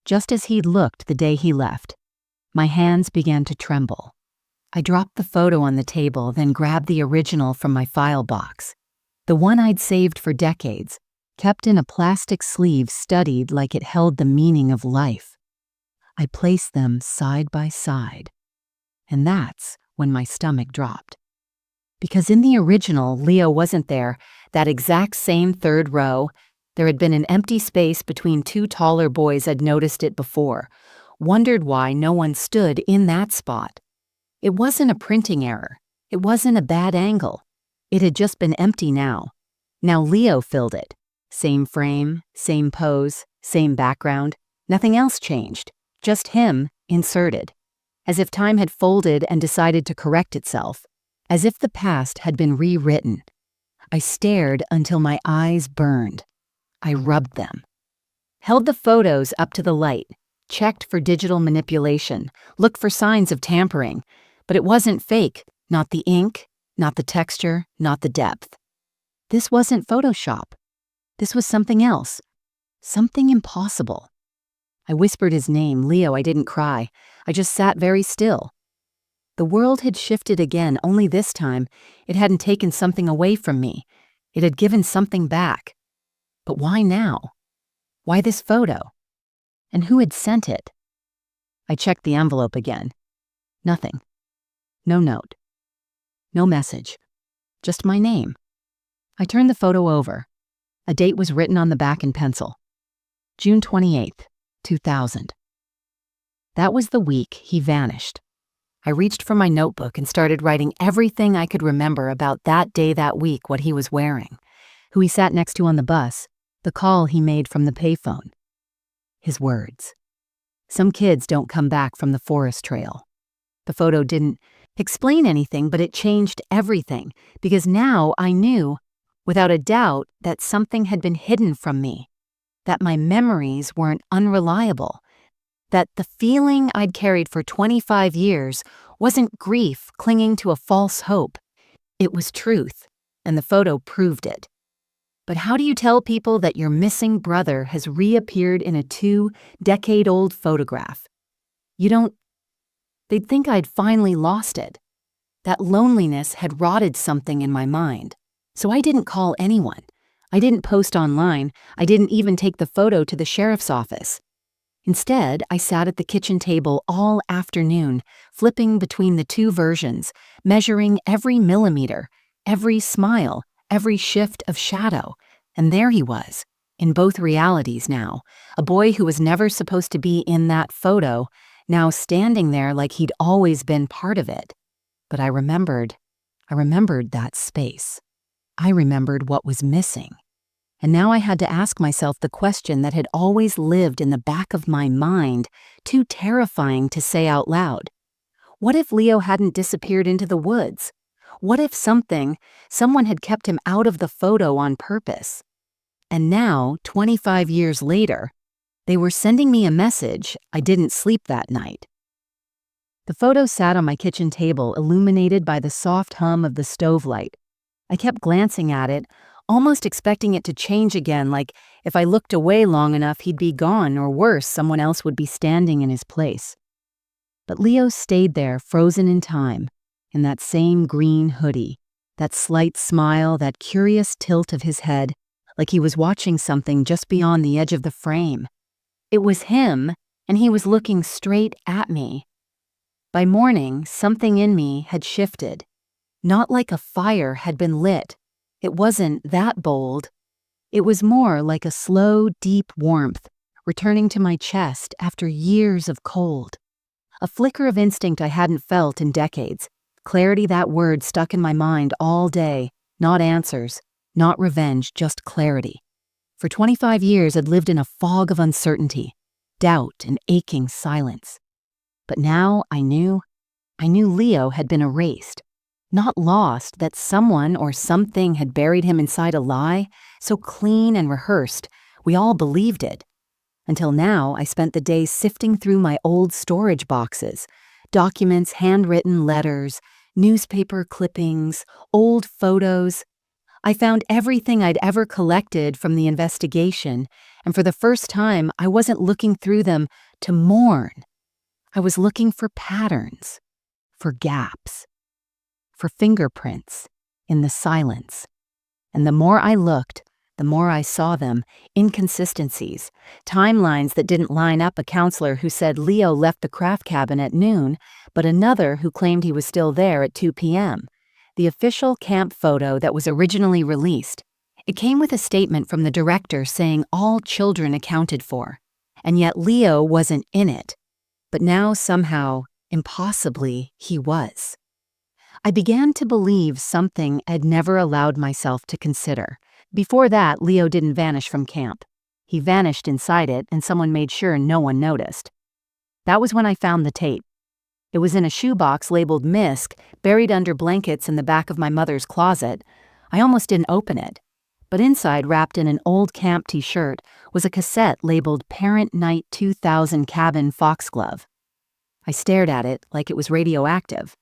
Just as he'd looked the day he left. My hands began to tremble. I dropped the photo on the table, then grabbed the original from my file box. The one I'd saved for decades, kept in a plastic sleeve studied like it held the meaning of life. I placed them side by side. And that's when my stomach dropped. Because in the original, Leo wasn't there, that exact same 3rd row. There had been an empty space between 2 taller boys. I'd noticed it before, wondered why no one stood in that spot. It wasn't a printing error. It wasn't a bad angle. It had just been empty now. Now Leo filled it. Same frame, same pose, same background. Nothing else changed. Just him inserted. As if time had folded and decided to correct itself. As if the past had been rewritten. I stared until my eyes burned. I rubbed them. Held the photos up to the light. Checked for digital manipulation. Looked for signs of tampering. But it wasn't fake. Not the ink, not the texture, not the depth. This wasn't Photoshop. This was something else. Something impossible. I whispered his name, Leo. I didn't cry. I just sat very still. The world had shifted again, only this time it hadn't taken something away from me. It had given something back. But why now? Why this photo? And who had sent it? I checked the envelope again. Nothing. No note. No message. Just my name. I turned the photo over. A date was written on the back in pencil. June 28th, 2000. That was the week he vanished. I reached for my notebook and started writing everything I could remember about that day, that week, what he was wearing, who he sat next to on the bus, the call he made from the payphone. His words. Some kids don't come back from the forest trail. The photo didn't explain anything, but it changed everything, because now I knew, without a doubt, that something had been hidden from me, that my memories weren't unreliable, that the feeling I'd carried for 25 years wasn't grief clinging to a false hope. It was truth, and the photo proved it. But how do you tell people that your missing brother has reappeared in a 2-decade-old photograph? You don't. They'd think I'd finally lost it. That loneliness had rotted something in my mind. So I didn't call anyone. I didn't post online. I didn't even take the photo to the sheriff's office. Instead, I sat at the kitchen table all afternoon, flipping between the 2 versions, measuring every millimeter, every smile, every shift of shadow. And there he was, in both realities now, a boy who was never supposed to be in that photo, now standing there like he'd always been part of it. But I remembered that space. I remembered what was missing. And now I had to ask myself the question that had always lived in the back of my mind, too terrifying to say out loud. What if Leo hadn't disappeared into the woods? What if someone had kept him out of the photo on purpose? And now, 25 years later, they were sending me a message I didn't sleep that night. The photo sat on my kitchen table, illuminated by the soft hum of the stove light. I kept glancing at it, almost expecting it to change again, like if I looked away long enough he'd be gone, or worse, someone else would be standing in his place. But Leo stayed there, frozen in time, in that same green hoodie, that slight smile, that curious tilt of his head, like he was watching something just beyond the edge of the frame. It was him, and he was looking straight at me. By morning, something in me had shifted. Not like a fire had been lit. It wasn't that bold. It was more like a slow, deep warmth, returning to my chest after years of cold. A flicker of instinct I hadn't felt in decades. Clarity, that word stuck in my mind all day. Not answers, not revenge, just clarity. For 25 years, I'd lived in a fog of uncertainty, doubt, and aching silence. But now I knew Leo had been erased. Not lost, that someone or something had buried him inside a lie, so clean and rehearsed, we all believed it. Until now, I spent the day sifting through my old storage boxes, documents, handwritten letters, newspaper clippings, old photos. I found everything I'd ever collected from the investigation, and for the first time, I wasn't looking through them to mourn. I was looking for patterns, for gaps, for fingerprints in the silence. And the more I looked, the more I saw them, inconsistencies, timelines that didn't line up. A counselor who said Leo left the craft cabin at noon, but another who claimed he was still there at 2 p.m. The official camp photo that was originally released. It came with a statement from the director saying all children accounted for, and yet Leo wasn't in it. But now somehow, impossibly, he was. I began to believe something I'd never allowed myself to consider. Before that, Leo didn't vanish from camp. He vanished inside it, and someone made sure no one noticed. That was when I found the tape. It was in a shoebox labeled MISC, buried under blankets in the back of my mother's closet. I almost didn't open it. But inside, wrapped in an old camp t-shirt, was a cassette labeled Parent Night 2000 Cabin Foxglove. I stared at it like it was radioactive.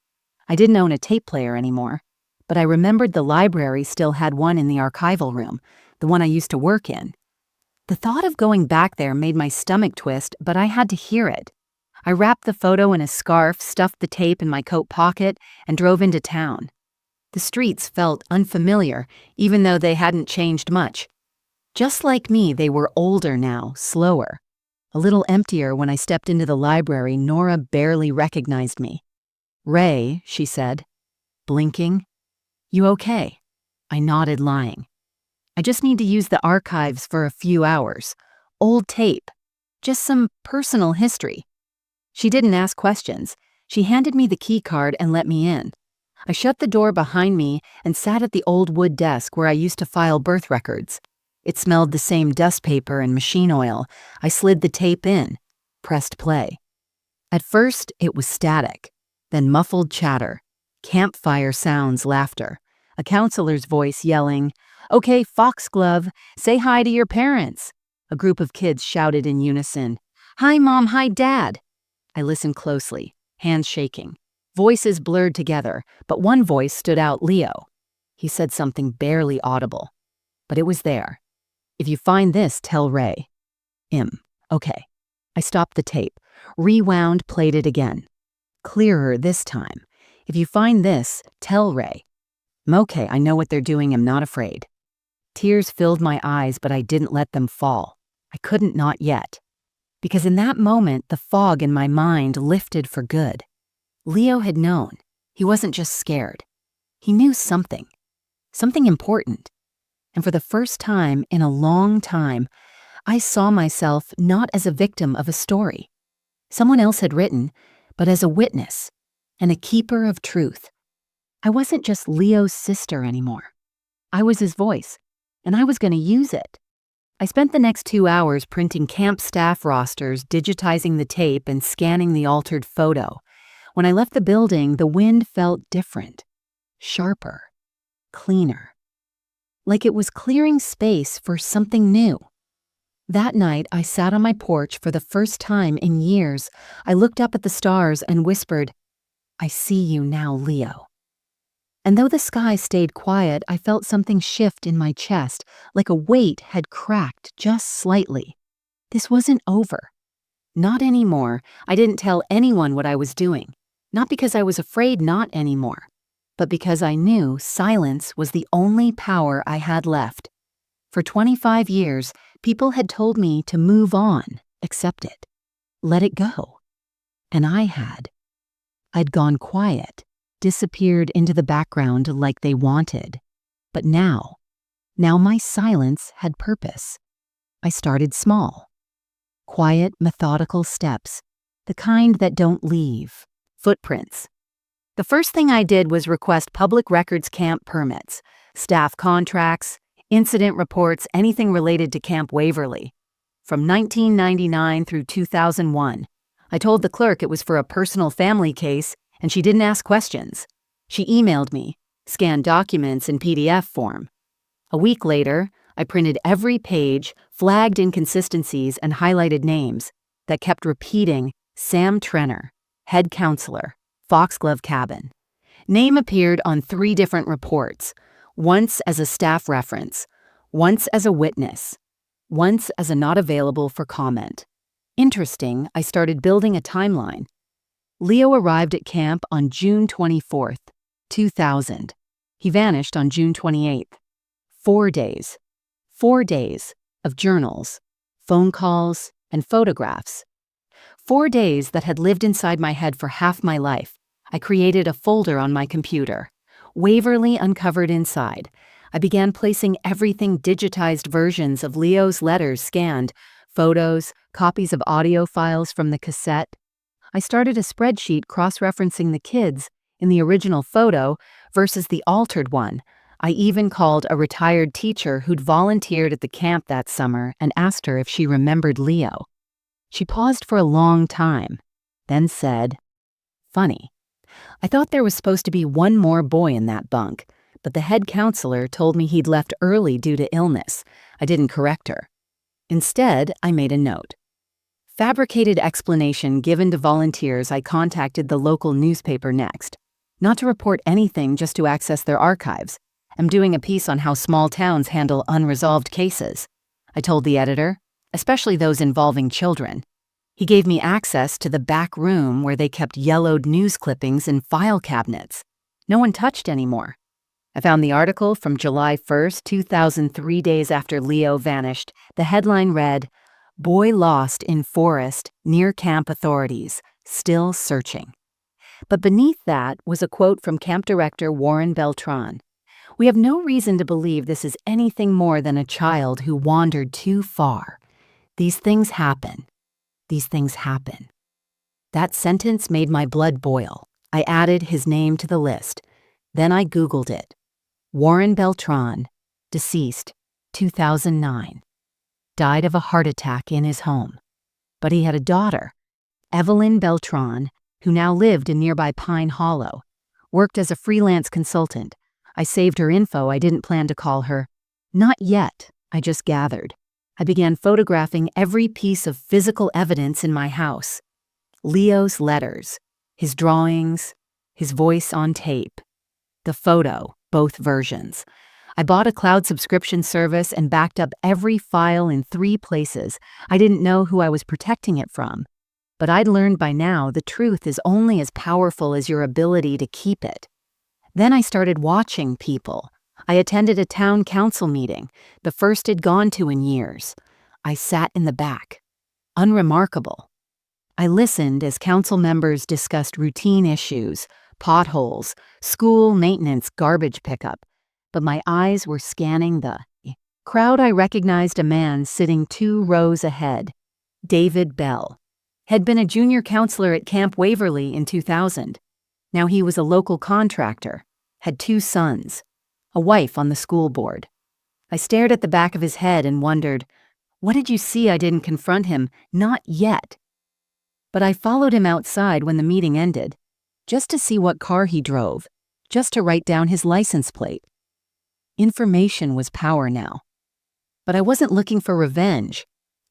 I didn't own a tape player anymore, but I remembered the library still had one in the archival room, the one I used to work in. The thought of going back there made my stomach twist, but I had to hear it. I wrapped the photo in a scarf, stuffed the tape in my coat pocket, and drove into town. The streets felt unfamiliar, even though they hadn't changed much. Just like me, they were older now, slower. A little emptier. When I stepped into the library, Nora barely recognized me. "Ray," she said, blinking. "You okay?" I nodded, lying. "I just need to use the archives for a few hours. Old tape. Just some personal history." She didn't ask questions. She handed me the key card and let me in. I shut the door behind me and sat at the old wood desk where I used to file birth records. It smelled the same dust paper and machine oil. I slid the tape in, pressed play. At first, it was static, then muffled chatter, campfire sounds, laughter, a counselor's voice yelling, "Okay, Foxglove, say hi to your parents." A group of kids shouted in unison, "Hi, Mom, hi, Dad." I listened closely, hands shaking. Voices blurred together, but one voice stood out, Leo. He said something barely audible, but it was there. "If you find this, tell Ray." Okay. I stopped the tape, rewound, played it again. Clearer this time. "If you find this, tell Ray." "Okay, I know what they're doing, I'm not afraid." Tears filled my eyes, but I didn't let them fall. I couldn't, not yet. Because in that moment, the fog in my mind lifted for good. Leo had known. He wasn't just scared. He knew something. Something important. And for the first time in a long time, I saw myself not as a victim of a story someone else had written, but as a witness and a keeper of truth. I wasn't just Leo's sister anymore. I was his voice, and I was going to use it. I spent the next 2 hours printing camp staff rosters, digitizing the tape, and scanning the altered photo. When I left the building, the wind felt different, sharper, cleaner. Like it was clearing space for something new. That night, I sat on my porch for the first time in years. I looked up at the stars and whispered, "I see you now, Leo." And though the sky stayed quiet, I felt something shift in my chest, like a weight had cracked just slightly. This wasn't over. Not anymore. I didn't tell anyone what I was doing. Not because I was afraid, not anymore, but because I knew silence was the only power I had left. For 25 years, people had told me to move on, accept it, let it go. And I had. I'd gone quiet, disappeared into the background like they wanted. But now my silence had purpose. I started small. Quiet, methodical steps, the kind that don't leave. Footprints. The first thing I did was request public records camp permits, staff contracts, incident reports, anything related to Camp Waverly. From 1999 through 2001, I told the clerk it was for a personal family case, and she didn't ask questions. She emailed me, scanned documents in PDF form. A week later, I printed every page, flagged inconsistencies, and highlighted names that kept repeating Sam Trenner, head counselor, Foxglove Cabin. Name appeared on 3 different reports, once as a staff reference, once as a witness, once as a not available for comment. Interesting, I started building a timeline. Leo arrived at camp on June 24th, 2000. He vanished on June 28th. 4 days. 4 days of journals, phone calls, and photographs. 4 days that had lived inside my head for half my life. I created a folder on my computer. Waverly uncovered inside. I began placing everything digitized versions of Leo's letters scanned, photos, copies of audio files from the cassette. I started a spreadsheet cross-referencing the kids in the original photo versus the altered one. I even called a retired teacher who'd volunteered at the camp that summer and asked her if she remembered Leo. She paused for a long time, then said, "Funny. I thought there was supposed to be one more boy in that bunk, but the head counselor told me he'd left early due to illness. I didn't correct her. Instead, I made a note. Fabricated explanation given to volunteers. I contacted the local newspaper next. Not to report anything, just to access their archives. I'm doing a piece on how small towns handle unresolved cases. I told the editor, especially those involving children. He gave me access to the back room where they kept yellowed news clippings in file cabinets. No one touched anymore. I found the article from July 1st, 2003, days after Leo vanished. The headline read, "Boy lost in forest near camp authorities, still searching." But beneath that was a quote from camp director Warren Beltran. "We have no reason to believe this is anything more than a child who wandered too far. These things happen. These things happen." That sentence made my blood boil. I added his name to the list. Then I Googled it. Warren Beltran, deceased, 2009. Died of a heart attack in his home. But he had a daughter, Evelyn Beltran, who now lived in nearby Pine Hollow, worked as a freelance consultant. I saved her info. I didn't plan to call her. Not yet, I just gathered. I began photographing every piece of physical evidence in my house. Leo's letters, his drawings, his voice on tape. The photo, both versions. I bought a cloud subscription service and backed up every file in 3 places. I didn't know who I was protecting it from. But I'd learned by now the truth is only as powerful as your ability to keep it. Then I started watching people. I attended a town council meeting, the first I'd gone to in years. I sat in the back. Unremarkable. I listened as council members discussed routine issues, potholes, school maintenance, garbage pickup. But my eyes were scanning the crowd. I recognized a man sitting 2 rows ahead. David Bell. Had been a junior counselor at Camp Waverly in 2000. Now he was a local contractor, had 2 sons, a wife on the school board. I stared at the back of his head and wondered, what did you see? I didn't confront him, not yet. But I followed him outside when the meeting ended, just to see what car he drove, just to write down his license plate. Information was power now. But I wasn't looking for revenge.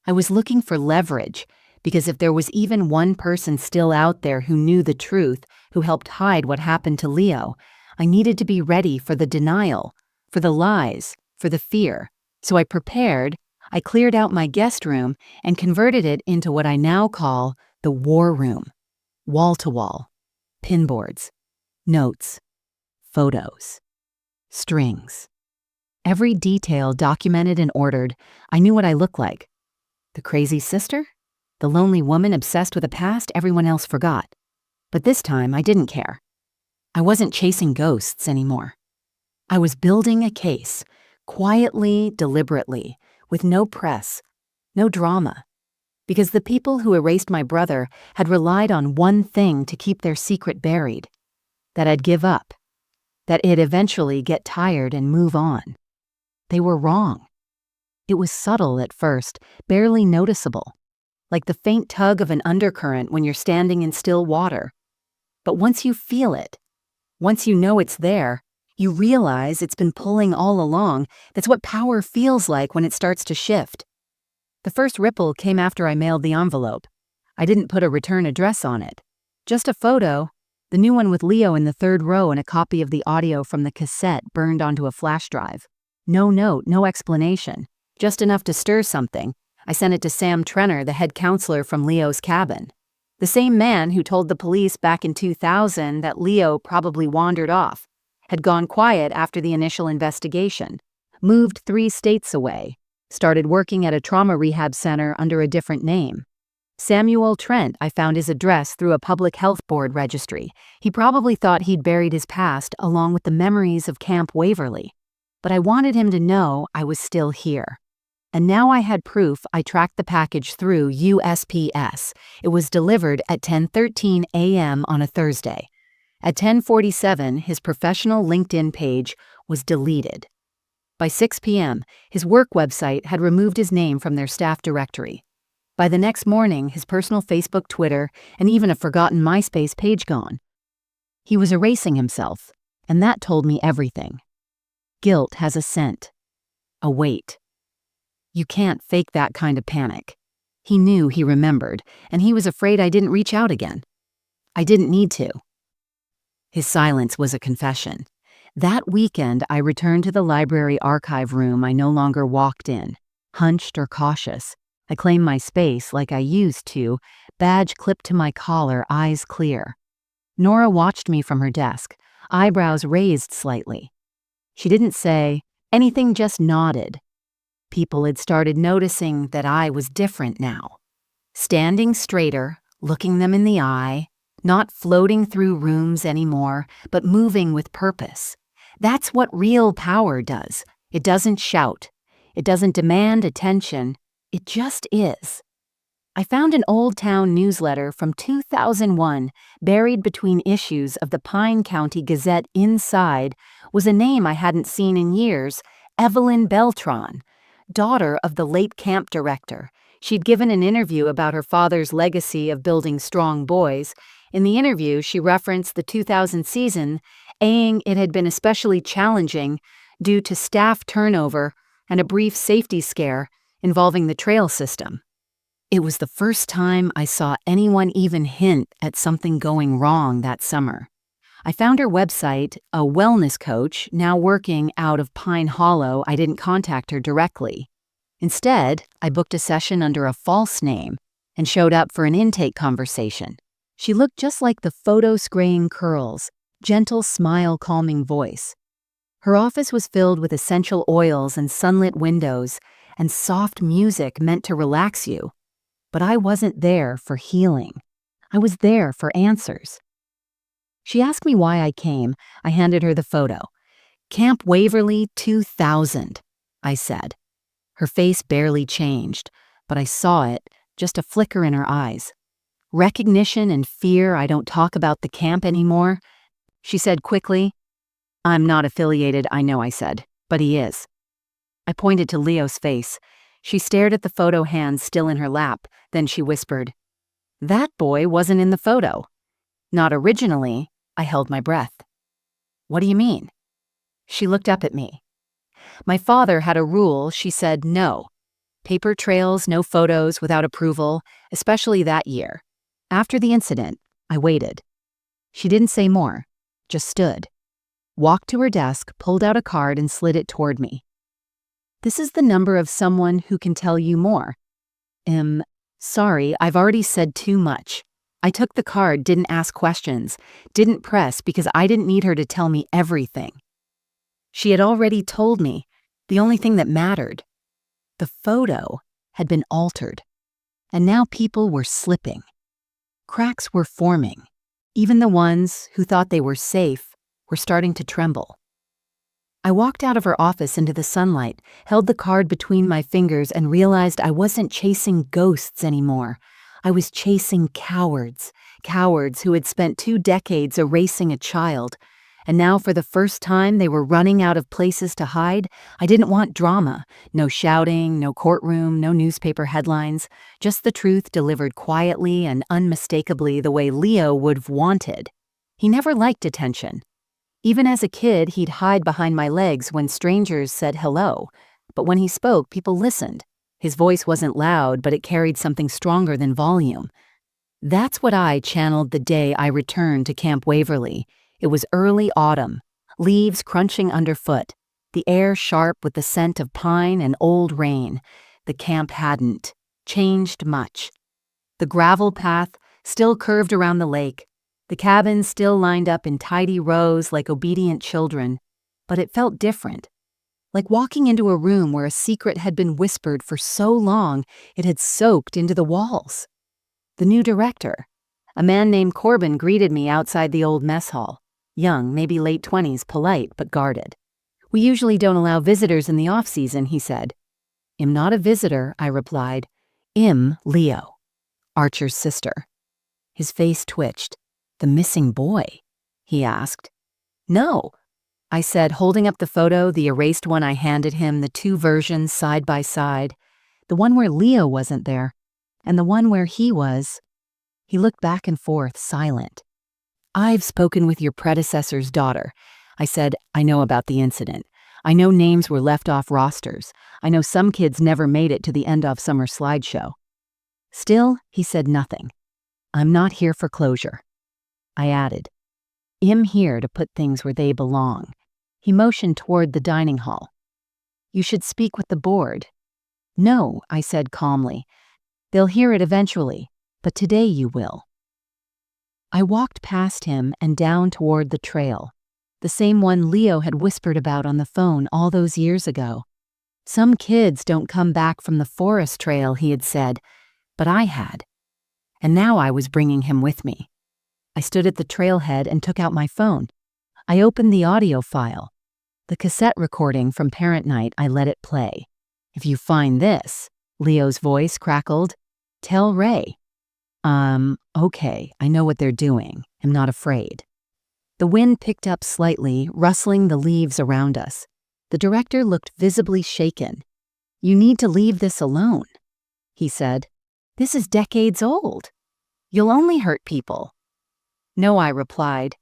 I was looking for leverage, because if there was even one person still out there who knew the truth, who helped hide what happened to Leo, I needed to be ready for the denial, for the lies, for the fear. So I prepared. I cleared out my guest room and converted it into what I now call the war room. Wall-to-wall, pinboards, notes, photos, strings. Every detail documented and ordered. I knew what I looked like. The crazy sister? The lonely woman obsessed with a past everyone else forgot. But this time, I didn't care. I wasn't chasing ghosts anymore. I was building a case, quietly, deliberately, with no press, no drama. because the people who erased my brother had relied on one thing to keep their secret buried: that I'd give up, that it'd eventually get tired and move on. They were wrong. It was subtle at first, barely noticeable, like the faint tug of an undercurrent when you're standing in still water. But once you feel it, once you know it's there, you realize it's been pulling all along. That's what power feels like when it starts to shift. The first ripple came after I mailed the envelope. I didn't put a return address on it. Just a photo, the new one with Leo in the third row and a copy of the audio from the cassette burned onto a flash drive. No note, no explanation, just enough to stir something. I sent it to Sam Trenner, the head counselor from Leo's cabin. The same man who told the police back in 2000 that Leo probably wandered off, had gone quiet after the initial investigation, moved 3 states away, started working at a trauma rehab center under a different name. Samuel Trent, I found his address through a public health board registry. He probably thought he'd buried his past along with the memories of Camp Waverly. But I wanted him to know I was still here. And now I had proof. I tracked the package through USPS. It was delivered at 10:13 a.m. on a Thursday. At 10:47, his professional LinkedIn page was deleted. By 6 p.m., his work website had removed his name from their staff directory. By the next morning, his personal Facebook, Twitter, and even a forgotten MySpace page gone. He was erasing himself, and that told me everything. Guilt has a scent, a weight. You can't fake that kind of panic. He knew he remembered, and he was afraid I didn't reach out again. I didn't need to. His silence was a confession. That weekend, I returned to the library archive room I no longer walked in, hunched or cautious. I claimed my space like I used to, badge clipped to my collar, eyes clear. Nora watched me from her desk, eyebrows raised slightly. She didn't say anything, just nodded. People had started noticing that I was different now. Standing straighter, looking them in the eye, not floating through rooms anymore, but moving with purpose. That's what real power does. It doesn't shout. It doesn't demand attention. It just is. I found an Old Town newsletter from 2001 buried between issues of the Pine County Gazette. Inside was a name I hadn't seen in years: Evelyn Beltran, daughter of the late camp director. She'd given an interview about her father's legacy of building strong boys. In the interview, she referenced the 2000 season, saying it had been especially challenging due to staff turnover and a brief safety scare involving the trail system. It was the first time I saw anyone even hint at something going wrong that summer. I found her website, a wellness coach, now working out of Pine Hollow. I didn't contact her directly. Instead, I booked a session under a false name and showed up for an intake conversation. She looked just like the photo-scraying curls, gentle smile, calming voice. Her office was filled with essential oils and sunlit windows and soft music meant to relax you. But I wasn't there for healing. I was there for answers. She asked me why I came. I handed her the photo. Camp Waverly 2000, I said. Her face barely changed, but I saw it, just a flicker in her eyes. Recognition and fear. I don't talk about the camp anymore. She said quickly, I'm not affiliated, I know, I said, but he is. I pointed to Leo's face. She stared at the photo, hands still in her lap. Then she whispered, that boy wasn't in the photo. Not originally. I held my breath. What do you mean? She looked up at me. My father had a rule. She said no. Paper trails, no photos without approval, especially that year. After the incident, I waited. She didn't say more, just stood. Walked to her desk, pulled out a card and slid it toward me. This is the number of someone who can tell you more. Sorry, I've already said too much. I took the card, didn't ask questions, didn't press because I didn't need her to tell me everything. She had already told me the only thing that mattered. The photo had been altered, and now people were slipping. Cracks were forming. Even the ones who thought they were safe were starting to tremble. I walked out of her office into the sunlight, held the card between my fingers, and realized I wasn't chasing ghosts anymore. I was chasing cowards. Cowards who had spent 2 decades erasing a child. And now, for the first time, they were running out of places to hide. I didn't want drama. No shouting, no courtroom, no newspaper headlines. Just the truth delivered quietly and unmistakably the way Leo would have wanted. He never liked attention. Even as a kid, he'd hide behind my legs when strangers said hello. But when he spoke, people listened. His voice wasn't loud, but it carried something stronger than volume. That's what I channeled the day I returned to Camp Waverly. It was early autumn, leaves crunching underfoot, the air sharp with the scent of pine and old rain. The camp hadn't changed much. The gravel path still curved around the lake. The cabins still lined up in tidy rows like obedient children, but it felt different. Like walking into a room where a secret had been whispered for so long it had soaked into the walls. The new director, a man named Corbin, greeted me outside the old mess hall. Young, maybe late 20s, polite but guarded. "We usually don't allow visitors in the off-season," he said. "I'm not a visitor," I replied. "I'm Leo, Archer's sister." His face twitched. "The missing boy?" he asked. "No," I said, holding up the photo, the erased one I handed him, the 2 versions side by side, the one where Leo wasn't there, and the one where he was. He looked back and forth, silent. "I've spoken with your predecessor's daughter," I said. "I know about the incident. I know names were left off rosters. I know some kids never made it to the end of summer slideshow." Still, he said nothing. "I'm not here for closure." I added, "I'm here to put things where they belong." He motioned toward the dining hall. "You should speak with the board." "No," I said calmly. "They'll hear it eventually, but today you will." I walked past him and down toward the trail, the same one Leo had whispered about on the phone all those years ago. "Some kids don't come back from the forest trail," he had said, but I had. And now I was bringing him with me. I stood at the trailhead and took out my phone. I opened the audio file. The cassette recording from parent night. I let it play. "If you find this," Leo's voice crackled, "tell Ray." Okay, I know what they're doing. I'm not afraid." The wind picked up slightly, rustling the leaves around us. The director looked visibly shaken. "You need to leave this alone," he said. "This is decades old. You'll only hurt people." "No," I replied.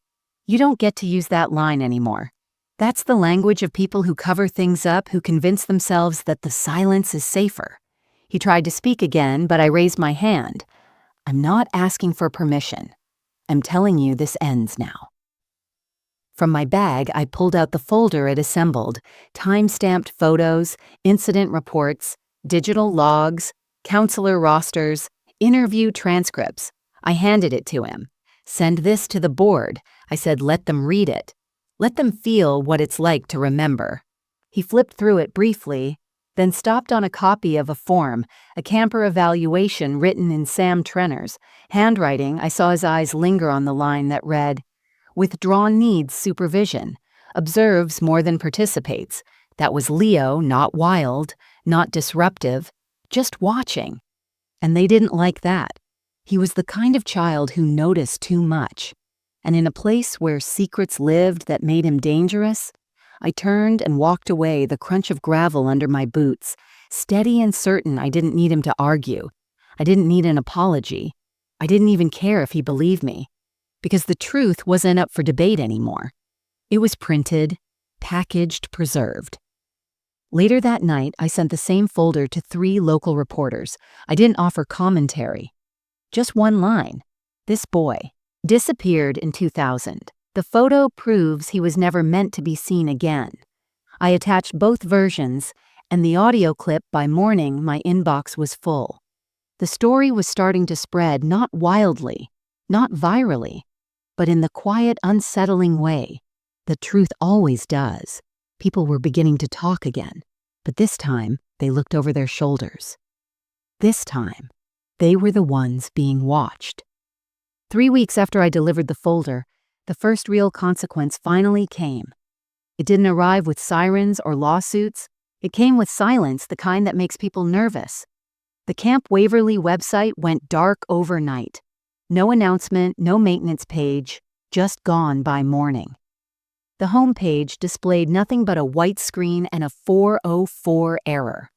"You don't get to use that line anymore. That's the language of people who cover things up, who convince themselves that the silence is safer." He tried to speak again, but I raised my hand. "I'm not asking for permission. I'm telling you this ends now." From my bag, I pulled out the folder it assembled, time-stamped photos, incident reports, digital logs, counselor rosters, interview transcripts. I handed it to him. "Send this to the board," I said. "Let them read it. Let them feel what it's like to remember." He flipped through it briefly, then stopped on a copy of a form, a camper evaluation written in Sam Trenner's handwriting. I saw his eyes linger on the line that read, "Withdrawn needs supervision, observes more than participates." That was Leo, not wild, not disruptive, just watching. And they didn't like that. He was the kind of child who noticed too much. And in a place where secrets lived that made him dangerous, I turned and walked away, the crunch of gravel under my boots, steady and certain I didn't need him to argue. I didn't need an apology. I didn't even care if he believed me, because the truth wasn't up for debate anymore. It was printed, packaged, preserved. Later that night, I sent the same folder to 3 local reporters. I didn't offer commentary. Just one line. "This boy disappeared in 2000. The photo proves he was never meant to be seen again." I attached both versions, and the audio clip. By morning, my inbox was full. The story was starting to spread, not wildly, not virally, but in the quiet, unsettling way the truth always does. People were beginning to talk again, but this time they looked over their shoulders. This time, they were the ones being watched. 3 weeks after I delivered the folder, the first real consequence finally came. It didn't arrive with sirens or lawsuits. It came with silence, the kind that makes people nervous. The Camp Waverly website went dark overnight. No announcement, no maintenance page, just gone by morning. The homepage displayed nothing but a white screen and a 404 error.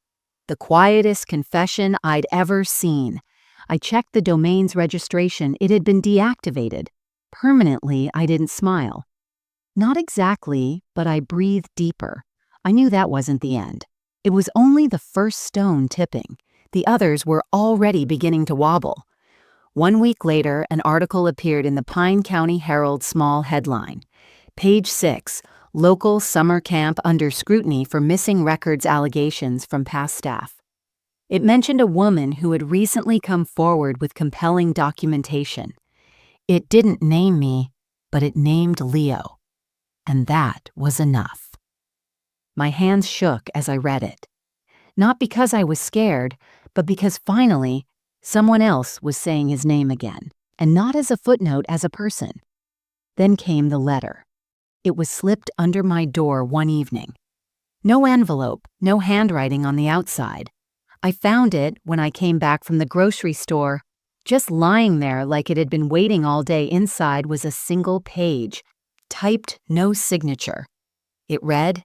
The quietest confession I'd ever seen. I checked the domain's registration. It had been deactivated. Permanently, I didn't smile. Not exactly, but I breathed deeper. I knew that wasn't the end. It was only the first stone tipping. The others were already beginning to wobble. 1 week later, an article appeared in the Pine County Herald small headline. Page 6, local summer camp under scrutiny for missing records allegations from past staff. It mentioned a woman who had recently come forward with compelling documentation. It didn't name me, but it named Leo. And that was enough. My hands shook as I read it. Not because I was scared, but because finally, someone else was saying his name again, and not as a footnote, as a person. Then came the letter. It was slipped under my door one evening. No envelope, no handwriting on the outside. I found it when I came back from the grocery store. Just lying there like it had been waiting all day. Inside was a single page, typed, no signature. It read,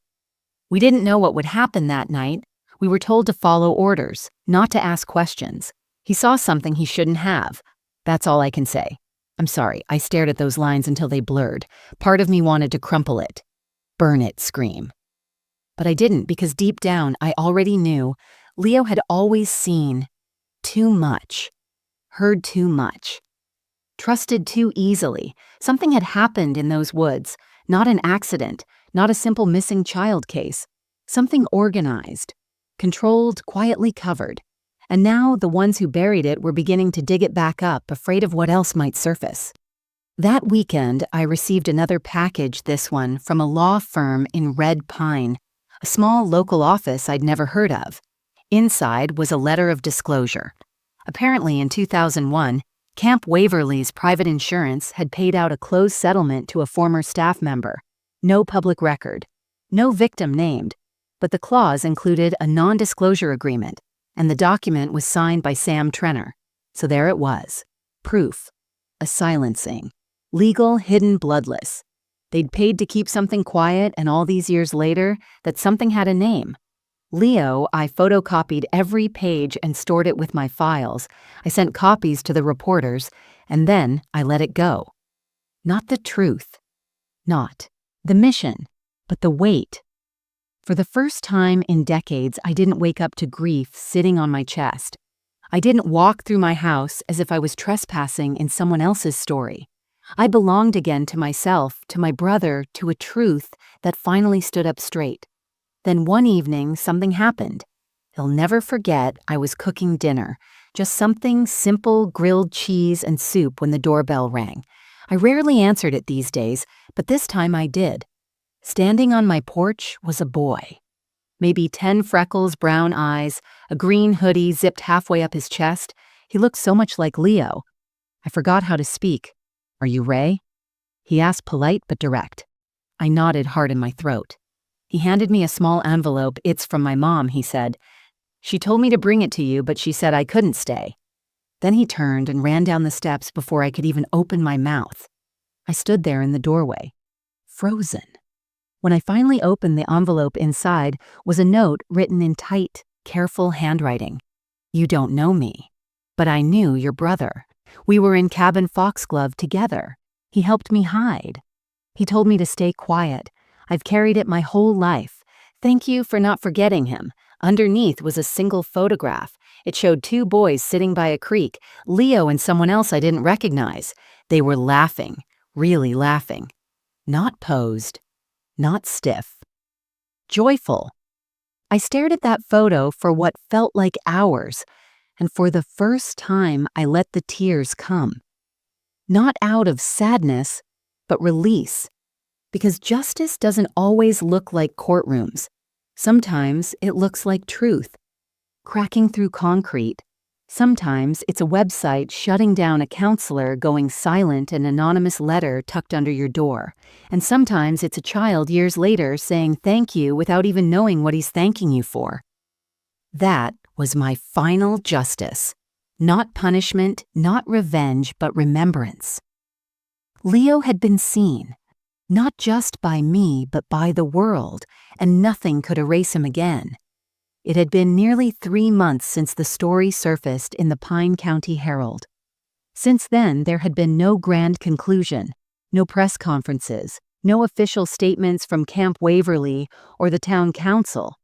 "We didn't know what would happen that night. We were told to follow orders, not to ask questions. He saw something he shouldn't have. That's all I can say." I'm sorry, I stared at those lines until they blurred. Part of me wanted to crumple it. Burn it, scream. But I didn't, because deep down I already knew Leo had always seen too much, heard too much, trusted too easily. Something had happened in those woods, not an accident, not a simple missing child case. Something organized, controlled, quietly covered. And now the ones who buried it were beginning to dig it back up, afraid of what else might surface. That weekend, I received another package, this one from a law firm in Red Pine, a small local office I'd never heard of. Inside was a letter of disclosure. Apparently in 2001, Camp Waverly's private insurance had paid out a closed settlement to a former staff member. No public record, no victim named, but the clause included a non-disclosure agreement, and the document was signed by Sam Trenner. So there it was. Proof. A silencing. Legal, hidden, bloodless. They'd paid to keep something quiet, and all these years later, that something had a name. Leo, I photocopied every page and stored it with my files. I sent copies to the reporters, and then I let it go. Not the truth. Not the mission, but the weight. For the first time in decades, I didn't wake up to grief sitting on my chest. I didn't walk through my house as if I was trespassing in someone else's story. I belonged again to myself, to my brother, to a truth that finally stood up straight. Then one evening, something happened. He'll never forget I was cooking dinner, just something simple, grilled cheese and soup, when the doorbell rang. I rarely answered it these days, but this time I did. Standing on my porch was a boy. Maybe 10 freckles, brown eyes, a green hoodie zipped halfway up his chest. He looked so much like Leo. I forgot how to speak. "Are you Ray?" He asked, polite but direct. I nodded hard in my throat. He handed me a small envelope. "It's from my mom," he said. "She told me to bring it to you, but she said I couldn't stay." Then he turned and ran down the steps before I could even open my mouth. I stood there in the doorway, frozen. When I finally opened the envelope, inside was a note written in tight, careful handwriting. "You don't know me, but I knew your brother. We were in Cabin Foxglove together. He helped me hide. He told me to stay quiet. I've carried it my whole life. Thank you for not forgetting him." Underneath was a single photograph. It showed 2 boys sitting by a creek, Leo and someone else I didn't recognize. They were laughing, really laughing. Not posed. Not stiff. Joyful. I stared at that photo for what felt like hours, and for the first time I let the tears come. Not out of sadness, but release. Because justice doesn't always look like courtrooms. Sometimes it looks like truth. Cracking through concrete, Sometimes it's a website shutting down a counselor going silent, an anonymous letter tucked under your door. And sometimes it's a child years later saying thank you without even knowing what he's thanking you for. That was my final justice. Not punishment, not revenge, but remembrance. Leo had been seen, not just by me, but by the world, and nothing could erase him again. It had been nearly 3 months since the story surfaced in the Pine County Herald. Since then, there had been no grand conclusion, no press conferences, no official statements from Camp Waverly or the town council.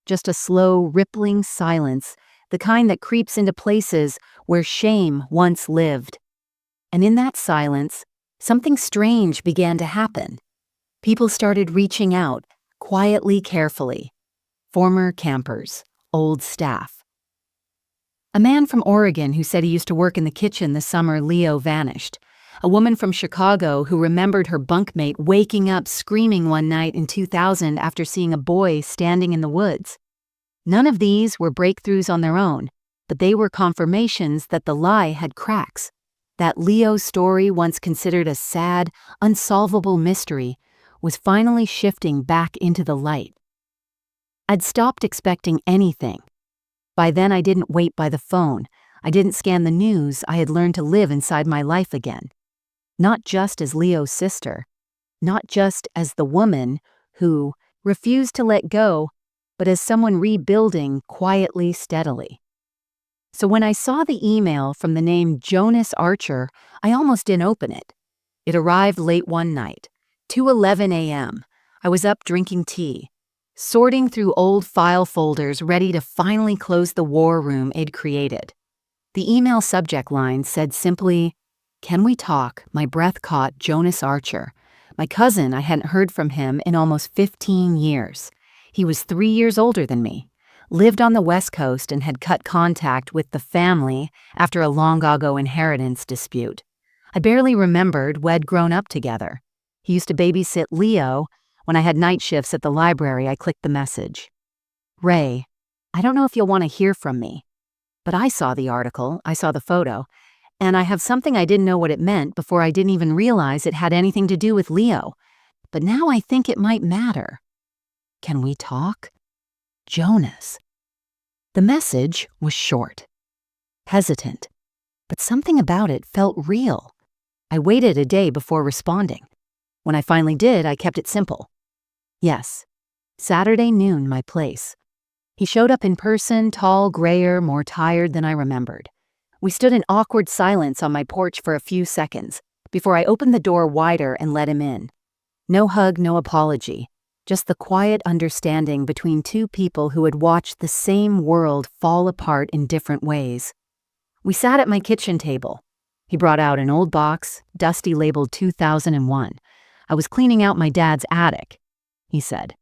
Just a slow, rippling silence, the kind that creeps into places where shame once lived. And in that silence, something strange began to happen. People started reaching out, quietly, carefully. Former campers, old staff. A man from Oregon who said he used to work in the kitchen the summer Leo vanished. A woman from Chicago who remembered her bunkmate waking up screaming one night in 2000 after seeing a boy standing in the woods. None of these were breakthroughs on their own, but they were confirmations that the lie had cracks. That Leo's story, once considered a sad, unsolvable mystery, was finally shifting back into the light. I'd stopped expecting anything. By then I didn't wait by the phone. I didn't scan the news. I had learned to live inside my life again. Not just as Leo's sister. Not just as the woman who refused to let go, but as someone rebuilding quietly, steadily. So when I saw the email from the name Jonas Archer, I almost didn't open it. It arrived late one night, 2:11 a.m. I was up drinking tea, sorting through old file folders ready to finally close the war room I'd created. The email subject line said simply, "Can we talk? My breath caught Jonas Archer. My cousin, I hadn't heard from him in almost 15 years. He was 3 years older than me, lived on the West Coast and had cut contact with the family after a long ago inheritance dispute. I barely remembered we'd grown up together. He used to babysit Leo. When I had night shifts at the library, I clicked the message. Ray, I don't know if you'll want to hear from me, but I saw the article, I saw the photo, and I have something I didn't know what it meant before I didn't even realize it had anything to do with Leo. But now I think it might matter. Can we talk? Jonas." The message was short, hesitant, but something about it felt real. I waited a day before responding. When I finally did, I kept it simple. Yes, Saturday noon, my place. He showed up in person, tall, grayer, more tired than I remembered. We stood in awkward silence on my porch for a few seconds before I opened the door wider and let him in. No hug, no apology, just the quiet understanding between two people who had watched the same world fall apart in different ways. We sat at my kitchen table. He brought out an old box, dusty labeled 2001. I was cleaning out my dad's attic. He said,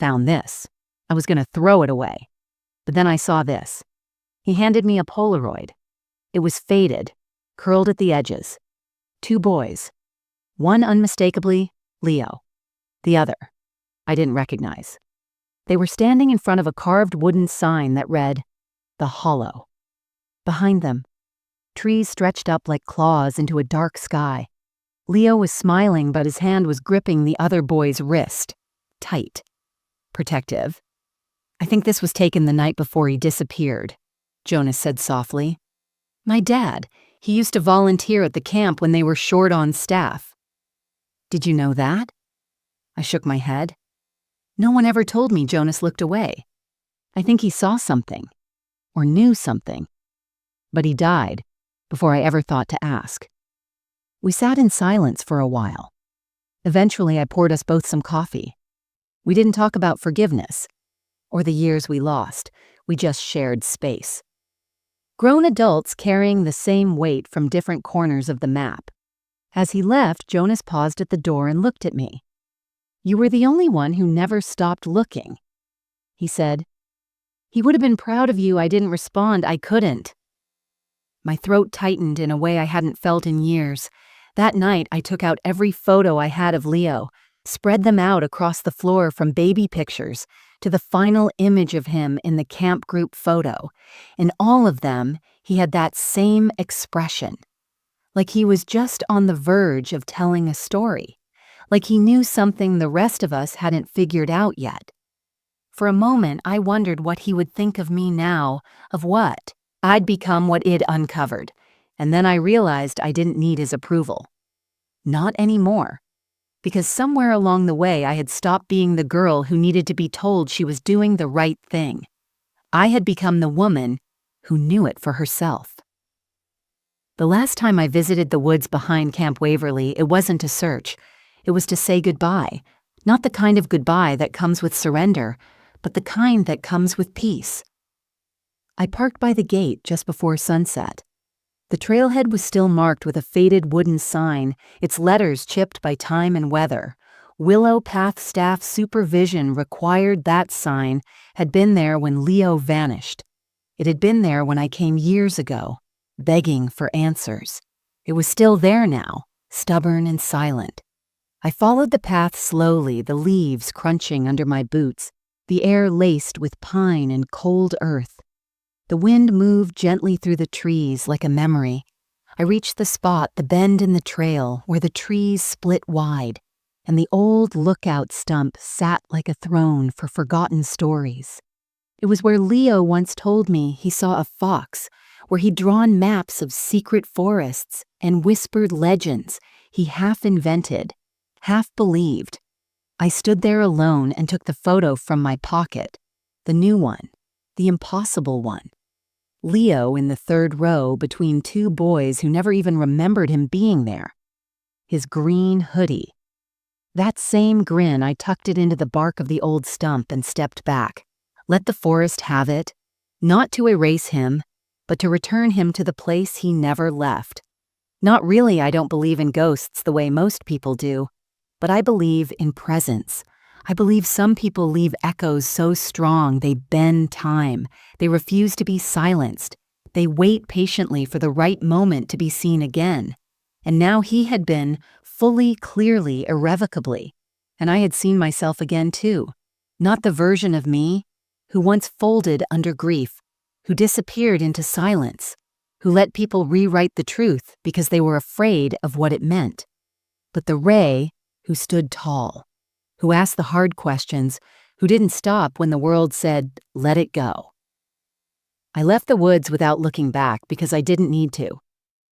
"Found this." I was going to throw it away. But then I saw this. He handed me a Polaroid. It was faded, curled at the edges. 2 boys. One unmistakably Leo. The other, I didn't recognize. They were standing in front of a carved wooden sign that read, "The Hollow." Behind them, trees stretched up like claws into a dark sky. Leo was smiling, but his hand was gripping the other boy's wrist. Tight. Protective. "I think this was taken the night before he disappeared," Jonas said softly. "My dad. He used to volunteer at the camp when they were short on staff." "Did you know that?" I shook my head. No one ever told me. Jonas looked away. I think he saw something, or knew something. But he died before I ever thought to ask. We sat in silence for a while. Eventually, I poured us both some coffee. We didn't talk about forgiveness or the years we lost. We just shared space. Grown adults carrying the same weight from different corners of the map. As he left, Jonas paused at the door and looked at me. "You were the only one who never stopped looking," he said. "He would have been proud of you. I didn't respond. I couldn't." My throat tightened in a way I hadn't felt in years. That night, I took out every photo I had of Leo, spread them out across the floor from baby pictures to the final image of him in the camp group photo. In all of them, he had that same expression, like he was just on the verge of telling a story, like he knew something the rest of us hadn't figured out yet. For a moment, I wondered what he would think of me now, of what I'd become, what it uncovered, and then I realized I didn't need his approval. Not anymore. Because somewhere along the way I had stopped being the girl who needed to be told she was doing the right thing. I had become the woman who knew it for herself. The last time I visited the woods behind Camp Waverly, it wasn't to search. It was to say goodbye. Not the kind of goodbye that comes with surrender, but the kind that comes with peace. I parked by the gate just before sunset. The trailhead was still marked with a faded wooden sign, its letters chipped by time and weather. Willow Path staff supervision required that sign had been there when Leo vanished. It had been there when I came years ago, begging for answers. It was still there now, stubborn and silent. I followed the path slowly, the leaves crunching under my boots, the air laced with pine and cold earth. The wind moved gently through the trees like a memory. I reached the spot, the bend in the trail, where the trees split wide, and the old lookout stump sat like a throne for forgotten stories. It was where Leo once told me he saw a fox, where he'd drawn maps of secret forests and whispered legends he half invented, half believed. I stood there alone and took the photo from my pocket, the new one, the impossible one. Leo in the third row between two boys who never even remembered him being there. His green hoodie. That same grin, I tucked it into the bark of the old stump and stepped back. Let the forest have it, not to erase him, but to return him to the place he never left. Not really, I don't believe in ghosts the way most people do, but I believe in presence. I believe some people leave echoes so strong they bend time. They refuse to be silenced. They wait patiently for the right moment to be seen again. And now he had been, fully, clearly, irrevocably. And I had seen myself again too. Not the version of me who once folded under grief, who disappeared into silence, who let people rewrite the truth because they were afraid of what it meant. But the Ray who stood tall, who asked the hard questions, who didn't stop when the world said, let it go. I left the woods without looking back because I didn't need to.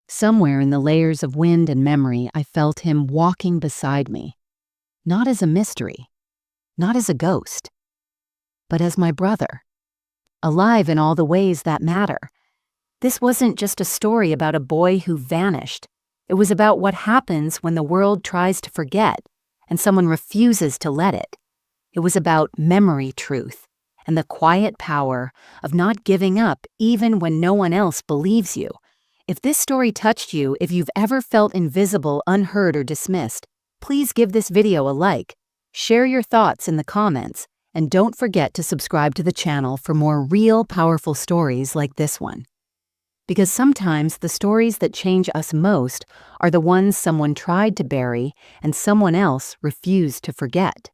Somewhere in the layers of wind and memory, I felt him walking beside me. Not as a mystery, not as a ghost, but as my brother. Alive in all the ways that matter. This wasn't just a story about a boy who vanished. It was about what happens when the world tries to forget and someone refuses to let it. It was about memory truth and the quiet power of not giving up even when no one else believes you. If this story touched you, if you've ever felt invisible, unheard, or dismissed, please give this video a like, share your thoughts in the comments, and don't forget to subscribe to the channel for more real, powerful stories like this one. Because sometimes the stories that change us most are the ones someone tried to bury and someone else refused to forget.